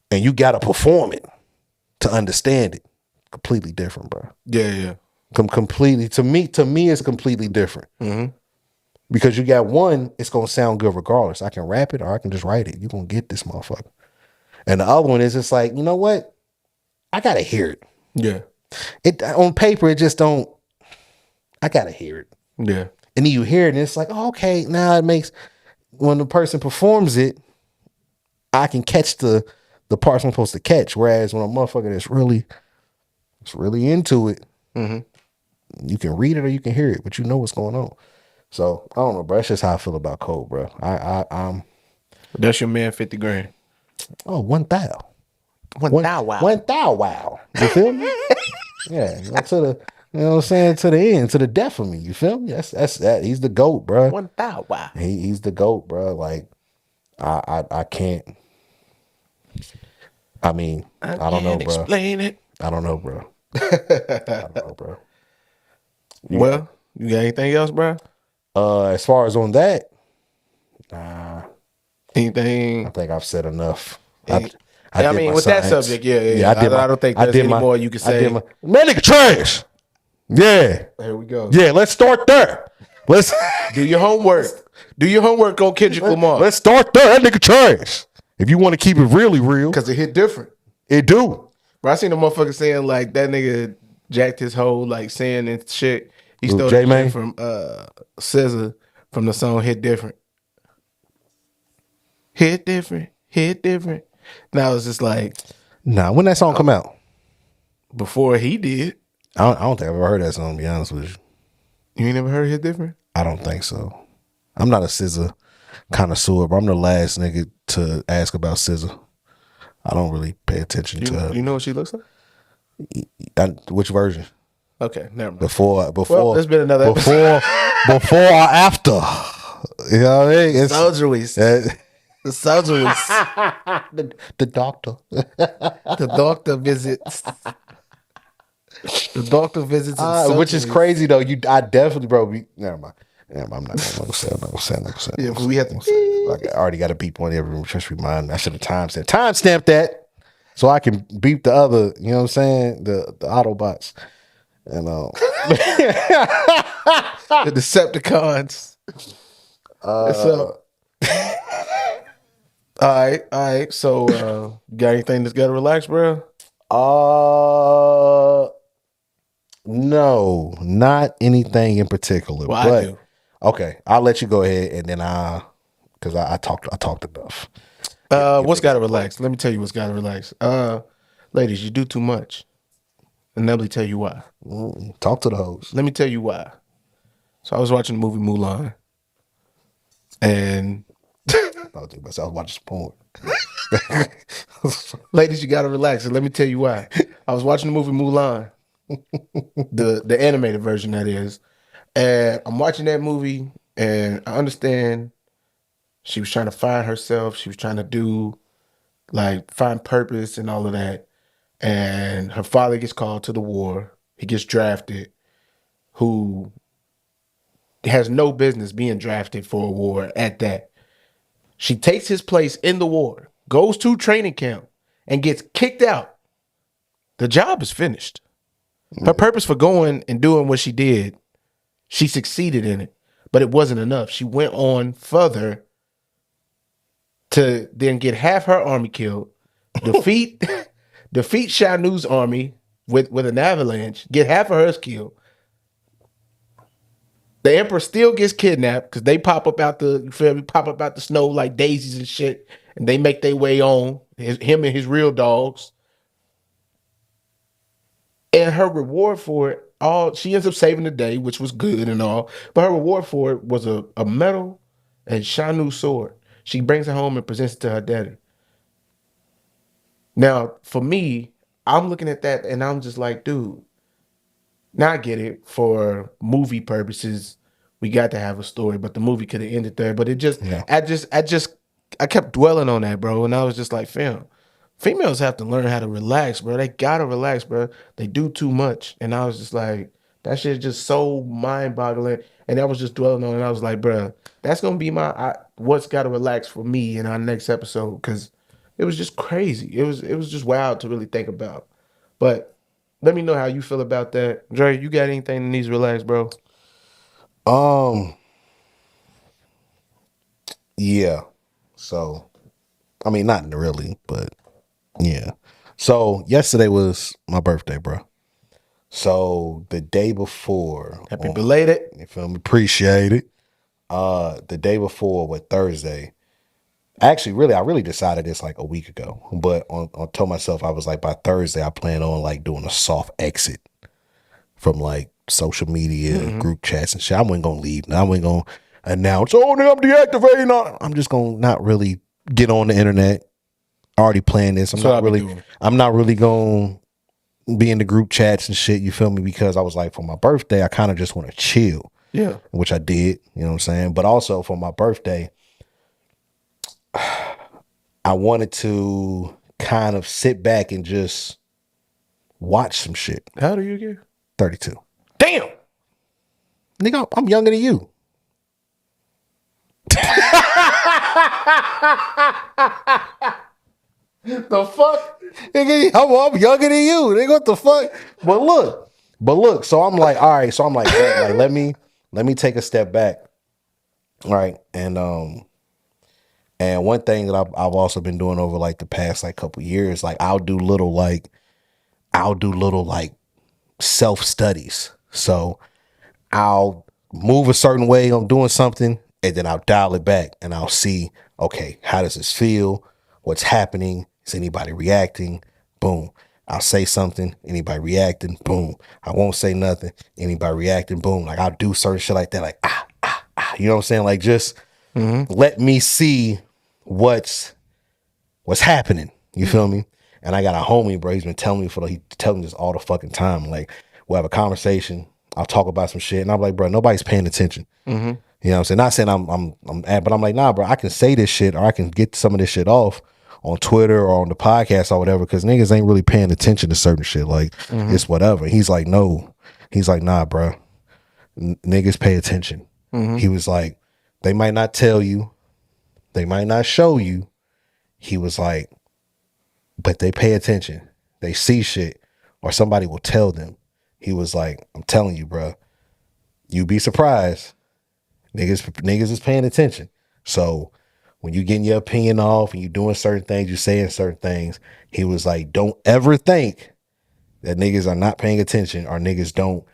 and you gotta perform it to understand it. Completely different, bro. Yeah. Completely, to me, it's completely different. Mm-hmm. Because you got one, it's gonna sound good regardless. I can rap it or I can just write it. You're gonna get this motherfucker. And the other one is just like, you know what? I gotta hear it. Yeah. It on paper, it just don't. I gotta hear it. Yeah. And then you hear it, and it's like, oh, okay, now it makes when the person performs it, I can catch the parts I'm supposed to catch. Whereas when a motherfucker that's really into it, you can read it or you can hear it, but you know what's going on. So I don't know, bro. That's just how I feel about Cole, bro. I'm. That's your man, 50 grand. Oh, 1,000. 1,000. Wow. 1,000. You feel me? Yeah, to the. You know what I'm saying? To the end, to the death of me. You feel me? That's that. He's the GOAT, bro. 1,000. Wow. He's the GOAT, bro. Like, I can't. I mean, I don't know, bro. Explain it. I don't know, bro. I don't know, bro. Well, you got anything else, bro? As far as on that, nah. Anything? I think I've said enough. I mean, with that subject, yeah. I don't think there's any more you can say. Man, nigga trash. Yeah. There we go. Yeah, let's start there. Let's do your homework. Do your homework on Kendrick Lamar. Let's start there. That nigga trash. If you want to keep it really real. Because it hit different. It do. Bro, I seen the motherfucker saying like that nigga jacked his hoe, like saying and shit. He stole that shit from SZA from the song Hit Different. Hit different. Now it's just like, nah, when that song come out? Before he did. I don't think I've ever heard that song, to be honest with you. You ain't never heard Hit Different? I don't think so. I'm not a SZA connoisseur, but I'm the last nigga to ask about SZA. I don't really pay attention to her. You know what she looks like? Which version? Okay, never mind. Before. Well, there's been another before or after. You know what I mean? Soldieries. The surgeries. the doctor. The doctor visits. The doctor visits and which is crazy though. I definitely, bro. Never mind. Never mind. I'm not gonna say. Yeah, but we have to. I already got a beep on every room. Just remind me. I should have timestamped that so I can beep the other. You know what I'm saying? The Autobots and the Decepticons. What's up? All right. So, got anything that's got to relax, bro? No, not anything in particular. Well, but I do. Okay, I'll let you go ahead, and then because I talked enough. What's got to relax? Let me tell you what's got to relax. Ladies, you do too much, and let me tell you why. Talk to the host. Let me tell you why. So I was watching the movie Mulan, and I was watching porn. Ladies, you got to relax, and let me tell you why. I was watching the movie Mulan, the animated version that is, and I'm watching that movie, and I understand she was trying to find herself. She was trying to find purpose and all of that. And her father gets called to the war. He gets drafted, who has no business being drafted for a war at that. She takes his place in the war, goes to training camp, and gets kicked out. The job is finished. Her purpose for going and doing what she did, she succeeded in it, but it wasn't enough. She went on further to then get half her army killed, defeat Sha Nu's army with an avalanche, get half of hers killed. The Emperor still gets kidnapped because they pop up out the snow like daisies and shit, and they make their way on him and his real dogs. And her reward for it all, she ends up saving the day, which was good and all. But her reward for it was a medal and Sha Nu's sword. She brings it home and presents it to her daddy. Now, for me, I'm looking at that and I'm just like, dude, now I get it. For movie purposes, we got to have a story, but the movie could have ended there. But it just, Yeah. I kept dwelling on that, bro. And I was just like, females have to learn how to relax, bro. They gotta relax, bro. They do too much. And I was just like, that shit is just so mind-boggling. And I was just dwelling on it. And I was like, bro, that's gonna be what's gotta relax for me in our next episode, because it was just crazy. It was just wild to really think about. But let me know how you feel about that. Dre, you got anything that needs to relax, bro? Yeah. So, I mean, not really, but yeah. So yesterday was my birthday, bro. So the day before, Happy belated. You feel me? Appreciate it. The day before, Thursday. Actually, I really decided this like a week ago. But I told myself, I was like, by Thursday, I plan on like doing a soft exit from like social media, group chats and shit. I wasn't gonna leave. I wasn't gonna announce, oh, nigga, I'm deactivating. I'm just gonna not really get on the internet. Already planned this. I'm not really gonna be in the group chats and shit. You feel me? Because I was like, for my birthday, I kind of just want to chill. Yeah. Which I did. You know what I'm saying? But also for my birthday, I wanted to kind of sit back and just watch some shit. How old are you again? 32. Damn. Nigga, I'm younger than you. The fuck? Nigga, I'm younger than you. Nigga, what the fuck? But look. So I'm like, all right. So I'm like, let me take a step back. All right. And one thing that I've also been doing over like the past like couple years, like I'll do little self studies. So I'll move a certain way on doing something, and then I'll dial it back and I'll see, okay, how does this feel? What's happening? Is anybody reacting? Boom. I'll say something. Anybody reacting? Boom. I won't say nothing. Anybody reacting? Boom. Like I'll do certain shit like that. Like, you know what I'm saying? Like just let me see what's happening. You feel me? And I got a homie, bro. He's been telling me this all the fucking time. Like we'll have a conversation. I'll talk about some shit. And I'm like, bro, nobody's paying attention. You You know what I'm saying? Not saying but I'm like, nah, bro, I can say this shit or I can get some of this shit off on Twitter or on the podcast or whatever, because niggas ain't really paying attention to certain shit. Like, it's whatever. He's like, no. He's like, nah, bro. Niggas pay attention. He was like, they might not tell you. They might not show you. He was like, but they pay attention. They see shit or somebody will tell them. He was like, I'm telling you, bro. You'd be surprised. Niggas is paying attention. So when you getting your opinion off and you doing certain things, you saying certain things, he was like, don't ever think that niggas are not paying attention or niggas don't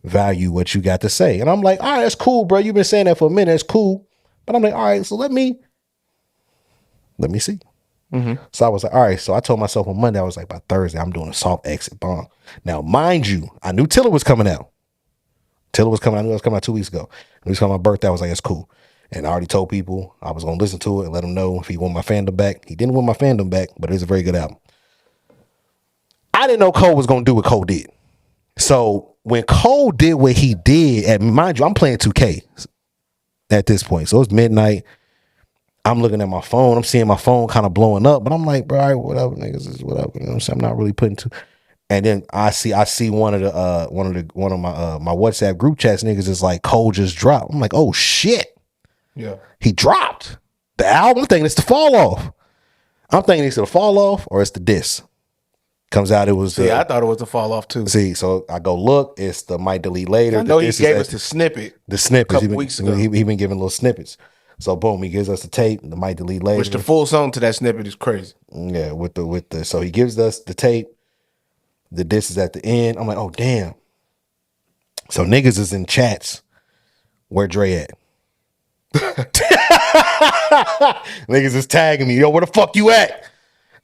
value what you got to say. And I'm like, all right, that's cool, bro. You've been saying that for a minute. That's cool. But I'm like, all right, so let me see. So I was like, all right. So I told myself on Monday, I was like, by Thursday, I'm doing a soft exit bomb. Now, mind you, I knew Tiller was coming out. I knew it was coming out 2 weeks ago. It was coming out my birthday. I was like, that's cool. And I already told people I was going to listen to it and let them know if he want my fandom back. He didn't want my fandom back, but it was a very good album. I didn't know Cole was going to do what Cole did. So when Cole did what he did, and mind you, I'm playing 2K at this point. So it's midnight. I'm looking at my phone. I'm seeing my phone kind of blowing up, but I'm like, bro, all right, whatever, niggas, is whatever. You know what I'm saying? I'm not really putting two. And then I see one of my WhatsApp group chats, niggas is like, Cole just dropped. I'm like, oh shit. Yeah. He dropped the album. I'm thinking it's the fall off. I'm thinking it's the fall off or it's the diss. Comes out, it was. I thought it was the fall off too. See, so I go look. It's the might delete later. I know he gave us the snippet. The snippets. A couple weeks ago. He been giving little snippets. So boom, he gives us the tape. The might delete later. Which the full song to that snippet is crazy. Yeah, with the so he gives us the tape. The diss is at the end. I'm like, oh damn. So niggas is in chats. Where Dre at? Niggas is tagging me. Yo, where the fuck you at?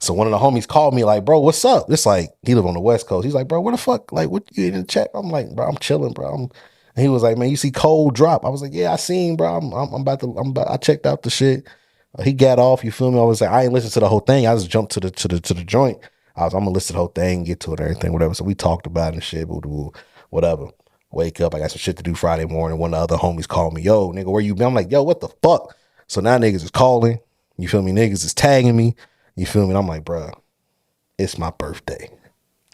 So one of the homies called me like, bro, what's up? It's like, he live on the West Coast. He's like, bro, where the fuck? Like, what you in the chat? I'm like, bro, I'm chilling, bro. And he was like, man, you see Cole drop? I was like, yeah, I seen, bro. I checked out the shit. He got off, you feel me? I was like, I ain't listened to the whole thing. I just jumped to the joint. I'm gonna listen to the whole thing, get to it, everything, whatever. So we talked about it and shit, whatever. Wake up, I got some shit to do Friday morning. One of the other homies called me, yo, nigga, where you been? I'm like, yo, what the fuck? So now niggas is calling, you feel me? Niggas is tagging me, you feel me? And I'm like, bro, it's my birthday.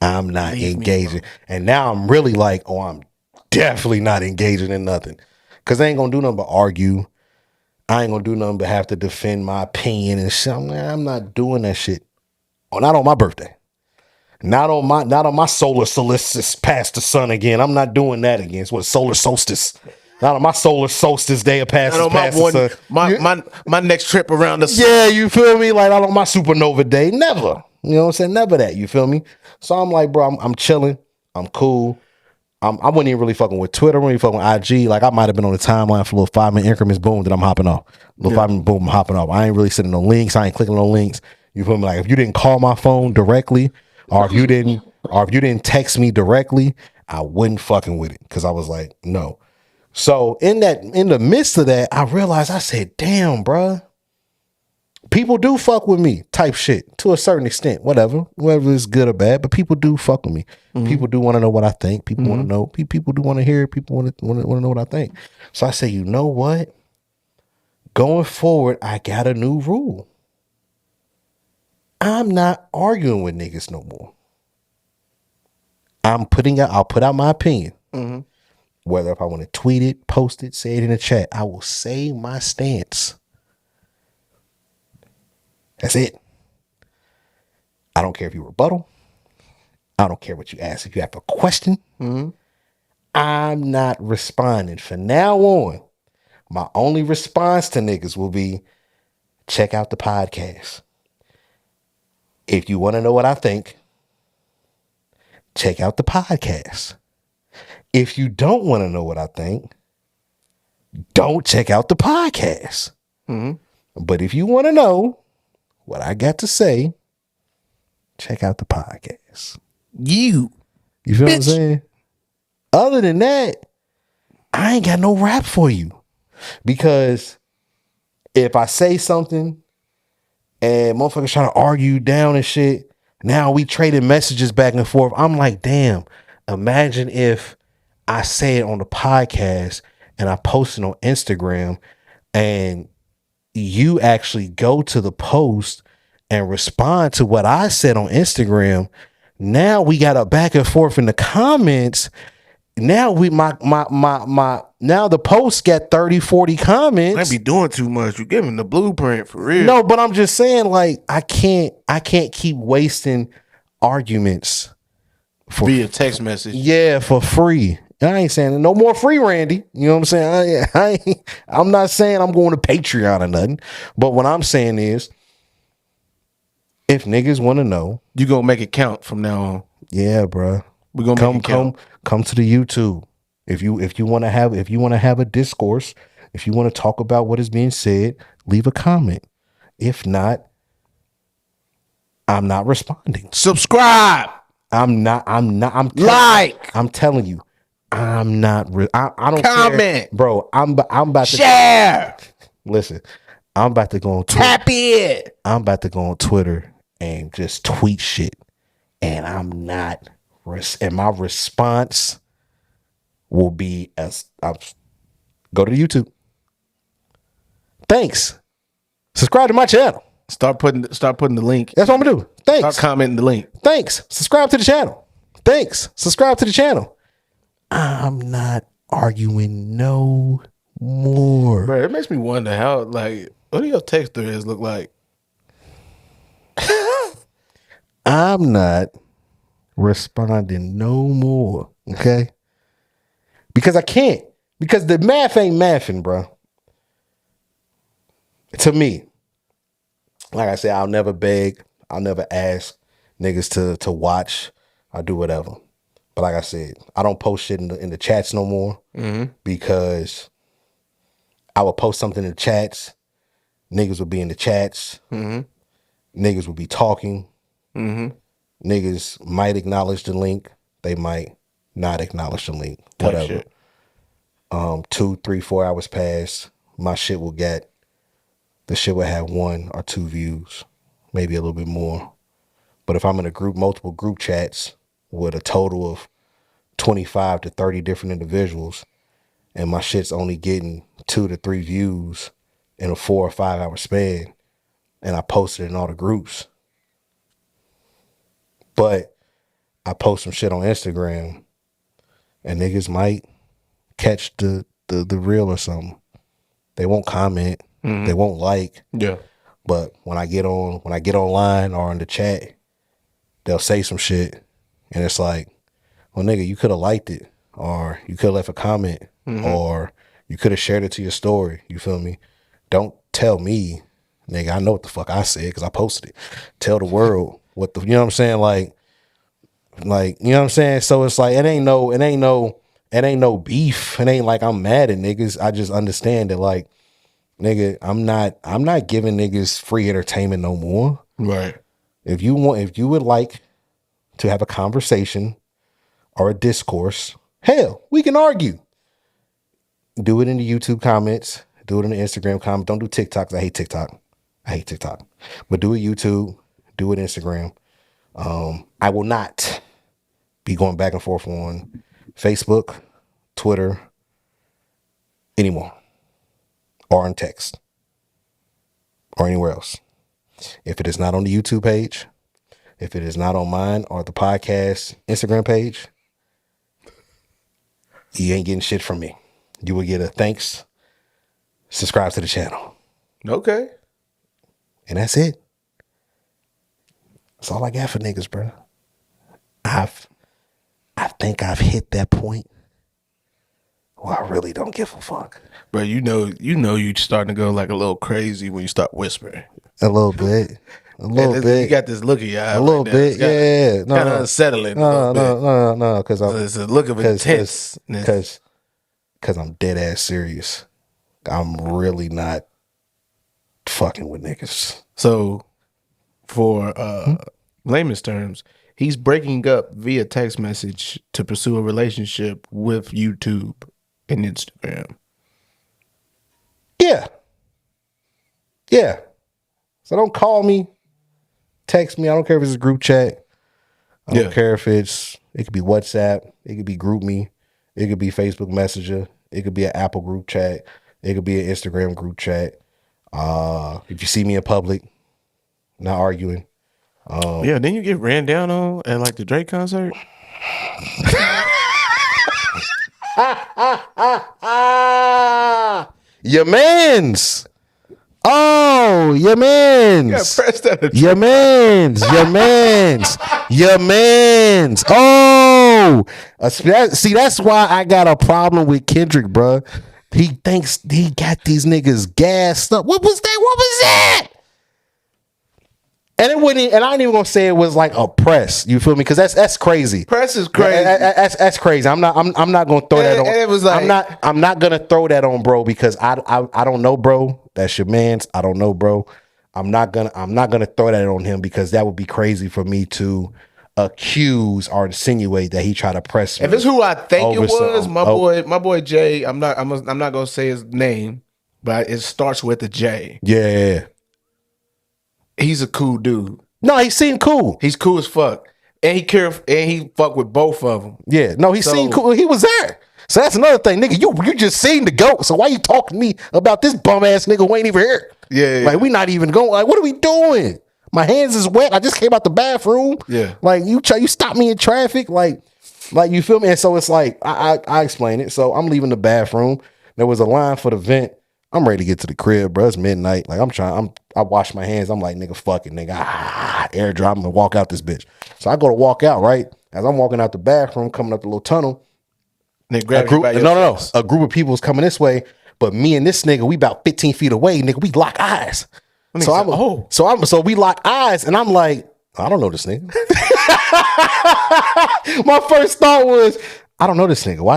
I'm not engaging. And now I'm really like, oh, I'm definitely not engaging in nothing. Cause I ain't gonna do nothing but argue. I ain't gonna do nothing but have to defend my opinion and shit. I'm not doing that shit. Oh, not on my birthday. Not on my solar solstice past the sun again. I'm not doing that again. It's what, solar solstice. Not on my solar solstice day of past the sun. My next trip around the sun. Yeah, you feel me? Like, not on my supernova day. Never. You know what I'm saying? Never that. You feel me? So I'm like, bro, I'm chilling. I'm cool. I wasn't even really fucking with Twitter. I wasn't even fucking with IG. Like, I might have been on the timeline for little 5-minute increments. Boom, then I'm hopping off. 5-minute boom, I'm hopping off. I ain't really sending no links. I ain't clicking no links. You feel me? Like, if you didn't call my phone directly, or if you didn't text me directly, I wouldn't fucking with it. Cause I was like, no. So in the midst of that, I realized, I said, damn, bruh. People do fuck with me type shit to a certain extent, whether it's good or bad, but people do fuck with me. Mm-hmm. People do want to know what I think. People want to know. People do want to hear. People want to know what I think. So I say, you know what? Going forward, I got a new rule. I'm not arguing with niggas no more. I'll put out my opinion. Mm-hmm. Whether if I want to tweet it, post it, say it in the chat, I will say my stance. That's it. I don't care if you rebuttal. I don't care what you ask. If you have a question, I'm not responding. From now on, my only response to niggas will be, check out the podcast. If you want to know what I think, check out the podcast. If you don't want to know what I think, don't check out the podcast. Mm-hmm. But if you want to know what I got to say, check out the podcast. You feel what I'm saying? Other than that, I ain't got no rap for you. Because if I say something and motherfuckers trying to argue down and shit, now we trading messages back and forth. I'm like, damn, imagine if I say it on the podcast and I post it on Instagram, and you actually go to the post and respond to what I said on Instagram, now we got a back and forth in the comments. Now now the post got 30, 40 comments. Might be doing too much. You're giving the blueprint for real. No, but I'm just saying, like, I can't keep wasting arguments via text message. Yeah, for free. I ain't saying no more free, Randy. You know what I'm saying? I'm not saying I'm going to Patreon or nothing. But what I'm saying is, if niggas want to know, you gonna make it count from now on. Yeah, bro. We're gonna make it count. Come to the YouTube. If you want to have a discourse, if you want to talk about what is being said, leave a comment. If not, I'm not responding. Subscribe. I'm like. I'm telling you, I'm not. I don't comment, care. Bro. I'm about to share. Listen, I'm about to go on Twitter. Tap it. I'm about to go on Twitter and just tweet shit, and I'm not. And my response will be as I'll go to YouTube. Thanks. Subscribe to my channel. Start putting the link. That's what I'm gonna do. Thanks. Start commenting the link. Thanks. Subscribe to the channel. Thanks. Subscribe to the channel. I'm not arguing no more. Bro, it makes me wonder how, like, what do your text threads look like? I'm not responding no more. Okay? Because I can't. Because the math ain't mathing, bro. To me. Like I said, I'll never beg. I'll never ask niggas to watch. I'll do whatever. But like I said, I don't post shit in the chats no more because I would post something in the chats. Niggas would be in the chats. Niggas would be talking. Niggas might acknowledge the link. They might not acknowledge the link. Whatever. 2, 3, 4 hours pass. My shit will get. The shit will have 1 or 2 views, maybe a little bit more. But if I'm in multiple group chats with a total of 25 to 30 different individuals, and my shit's only getting 2 to 3 views in a 4 or 5 hour span, and I post it in all the groups. But I post some shit on Instagram, and niggas might catch the reel or something. They won't comment. They won't like. Yeah. But when I get online or in the chat, they'll say some shit, and it's like, well, nigga, you could have liked it, or you could have left a comment, or you could have shared it to your story. You feel me? Don't tell me, nigga. I know what the fuck I said because I posted it. Tell the world what the, you know what I'm saying? Like, you know what I'm saying? So it's like it ain't no beef. It ain't like I'm mad at niggas. I just understand that, like, nigga, I'm not giving niggas free entertainment no more. Right. If you would like to have a conversation or a discourse, hell, we can argue. Do it in the YouTube comments. Do it in the Instagram comments. Don't do TikTok. I hate TikTok. But do it YouTube. Do it Instagram. I will not be going back and forth on Facebook, Twitter anymore, or on text, or anywhere else. If it is not on the YouTube page, if it is not on mine or the podcast Instagram page, you ain't getting shit from me. You will get a thanks, subscribe to the channel. Okay. And that's it. That's all I got for niggas, bro. I think I've hit that point where I really don't give a fuck. Bro, you know you starting to go like a little crazy when you start whispering. A little bit. A little bit. You got this look in your eye. A little bit, yeah. No, kind of unsettling. No. Because it's a look of intenseness. Because I'm dead ass serious. I'm really not fucking with niggas. So, for layman's terms, he's breaking up via text message to pursue a relationship with YouTube and Instagram. Yeah. So don't call me, text me. I don't care if it's a group chat. I don't care if it could be WhatsApp. It could be GroupMe. It could be Facebook Messenger. It could be an Apple group chat. It could be an Instagram group chat. If you see me in public, not arguing. Yeah, then you get ran down on at like the Drake concert. Your mans. Oh, your mans. Your mans. Your mans. Your mans. Oh. See, that's why I got a problem with Kendrick, bro. He thinks he got these niggas gassed up. What was that? What was that? And it wouldn't. And I ain't even gonna say it was like a press. You feel me? Because that's crazy. Press is crazy. That's crazy. I'm not gonna throw that on. And it was like, I'm not gonna throw that on, bro, because I don't know, bro. That's your man's. I don't know, bro. I'm not gonna throw that on him because that would be crazy for me to accuse or insinuate that he tried to press me. If it's who I think it was, my boy Jay. I'm not gonna say his name, but it starts with a J. Yeah. He's a cool dude. No, he seemed cool. He's cool as fuck. And he fucked with both of them. Yeah. No, he seemed cool. He was there. So that's another thing, nigga. You just seen the GOAT. So why you talking to me about this bum ass nigga who ain't even here? Yeah. Like, we not even going. Like, what are we doing? My hands is wet. I just came out the bathroom. Yeah. Like, you stopped me in traffic. Like you feel me? And so it's like, I explain it. So I'm leaving the bathroom. There was a line for the vent. I'm ready to get to the crib, bro. It's midnight. Like, I wash my hands. I'm like, nigga, fuck it, nigga. Air dry. I'm gonna walk out this bitch. So I go to walk out, right? As I'm walking out the bathroom, coming up the little tunnel, a group of people was coming this way, but me and this nigga, we about 15 feet away, nigga. We lock eyes. So we lock eyes, and I'm like, I don't know this nigga. My first thought was, I don't know this nigga. Why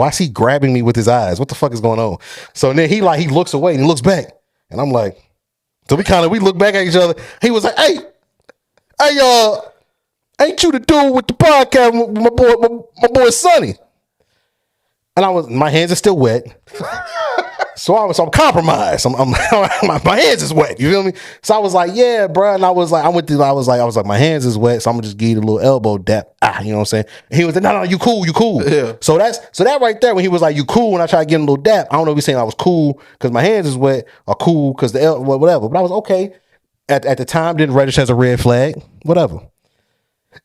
is he grabbing me with his eyes? What the fuck is going on? So then he looks away and he looks back, and I'm like, so we look back at each other. He was like, hey, ain't you the dude with the podcast with my boy Sonny? And my hands are still wet. So I'm compromised. My hands is wet. You feel me? So I was like, yeah, bro. And I was like, my hands is wet. So I'm gonna just give you a little elbow dap. You know what I'm saying? And he was like, no, you cool. Yeah. So that right there, when he was like, you cool, when I tried to give him a little dap, I don't know if he's saying I was cool because my hands is wet or cool because whatever. But I was okay. At the time, didn't register as a red flag. Whatever.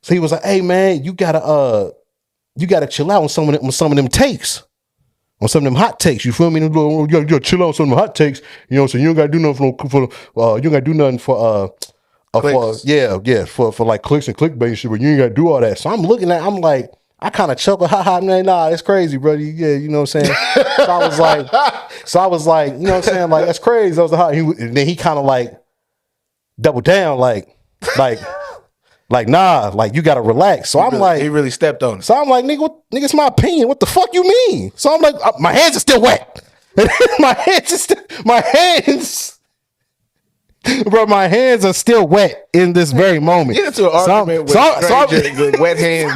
So he was like, hey man, you gotta chill out on some of them takes. On some of them hot takes, you feel me? You gotta chill out on some of them hot takes. You know, so you don't gotta do nothing you don't gotta do nothing for like clicks and clickbait and shit, but you ain't gotta do all that. So I'm looking at, I'm like, I kind of chuckle, man, nah, that's crazy, brother. Yeah, you know what I'm saying? so I was like, you know what I'm saying? Like, that's crazy. That was the hot. And then he kind of like doubled down, like, nah, like, you gotta relax. So I'm like, he really stepped on it. So I'm like, nigga, it's my opinion. What the fuck you mean? So I'm like, my hands are still wet. my hands are still wet in this very moment. Get into an argument with wet hands.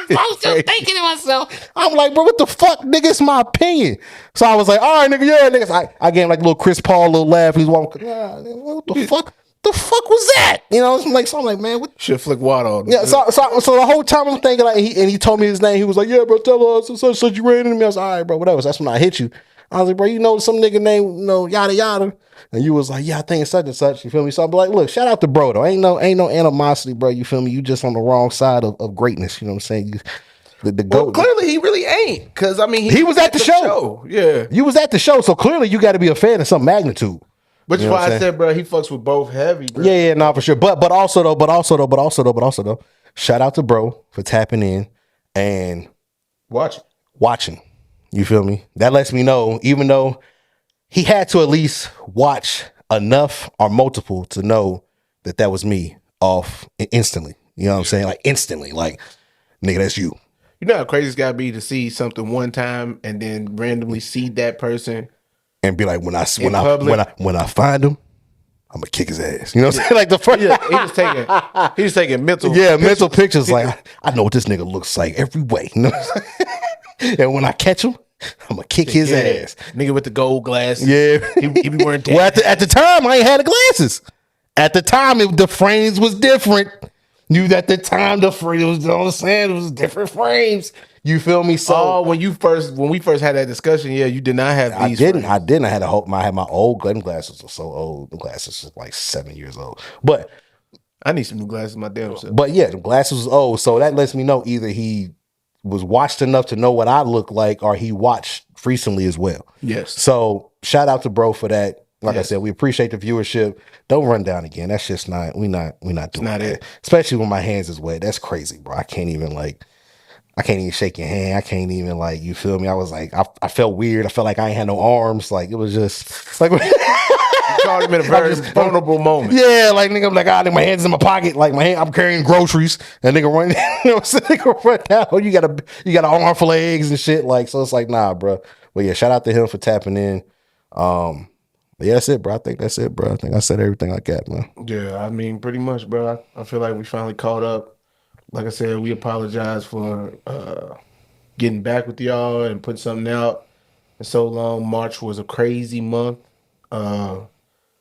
I was just thinking to myself, I'm like, bro, what the fuck, nigga? It's my opinion. So I was like, all right, nigga, yeah, nigga. I gave him like a little Chris Paul little laugh. He's walking, what the fuck? The fuck was that? You know, so I'm like, man, what? Should flick water on. Yeah, so the whole time I'm thinking, like, he told me his name. He was like, yeah, bro, tell us such you ran into me. I was like, all right, bro, whatever. So that's when I hit you. I was like, bro, you know some nigga name, yada yada. And you was like, yeah, I think it's such and such. You feel me? So I'm like, look, shout out to bro though. Ain't no animosity, bro. You feel me? You just on the wrong side of greatness. You know what I'm saying? Well, clearly he really ain't, because I mean he was at the show. Yeah, you was at the show, so clearly you got to be a fan of some magnitude. Which is why I said, bro, he fucks with both heavy, bro. Yeah, no, for sure. But also though, shout out to bro for tapping in and watching. You feel me? That lets me know, even though he had to at least watch enough or multiple to know that was me off instantly. You know what I'm saying? Like instantly, like, nigga, that's you. You know how crazy it's gotta be to see something one time and then randomly see that person and be like, when I find him, I'm gonna kick his ass. You know what I'm saying? Like the first, he was taking mental, mental pictures. Like, I know what this nigga looks like every way. You know what I'm saying? And when I catch him, I'm gonna kick his ass. Nigga with the gold glasses. Yeah, he be wearing. Well, at the time, I ain't had the glasses. At the time, the frames was different. At the time, the frames was, you know what I'm saying? It was different frames. You feel me? So when we first had that discussion, yeah, you did not have these. I didn't. I had my old gun glasses are so old. The glasses are like 7 years old. But I need some new glasses my damn self. But yeah, the glasses was old. So that lets me know either he was watched enough to know what I look like, or he watched recently as well. Yes. So shout out to bro for that. Like I said, we appreciate the viewership. Don't run down again. That's just not we not doing that. It. Especially when my hands is wet. That's crazy, bro. I can't even shake your hand. I can't even you feel me? I was like, I felt weird. I felt like I ain't had no arms. Like it was just like you caught him in a very vulnerable moment. Yeah, like nigga, I'm like, my hands in my pocket, like I'm carrying groceries, and nigga run, nigga run down. You got an arm full of eggs and shit, so it's like, nah, bro. But yeah, shout out to him for tapping in. But yeah, that's it, bro. I think that's it, bro. I think I said everything I got, man. Yeah, I mean, pretty much, bro. I feel like we finally caught up. Like I said, we apologize for getting back with y'all and putting something out in so long. March was a crazy month.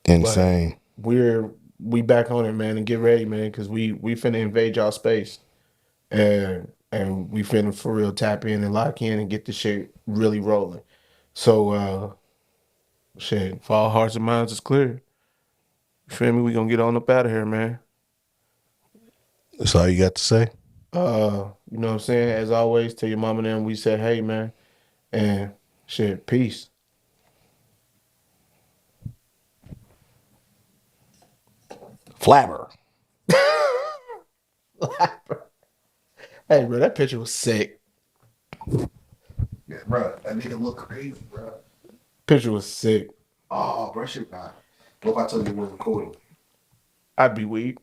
Insane. We back on it, man, and get ready, man, because we finna invade y'all space, and we finna for real tap in and lock in and get this shit really rolling. So shit, if all hearts and minds is clear, you feel me? We gonna get on up out of here, man. That's all you got to say. You know what I'm saying? As always, tell your mama and them we said, hey, man, and shit, peace. Flabber. Hey, bro, that picture was sick. Yeah, bro, that nigga look crazy, bro. Picture was sick. Oh, bro, shit, nah. What if I told you it was recording? I'd be weak.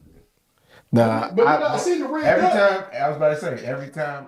Nah, but I seen the red every time I was about to say every time.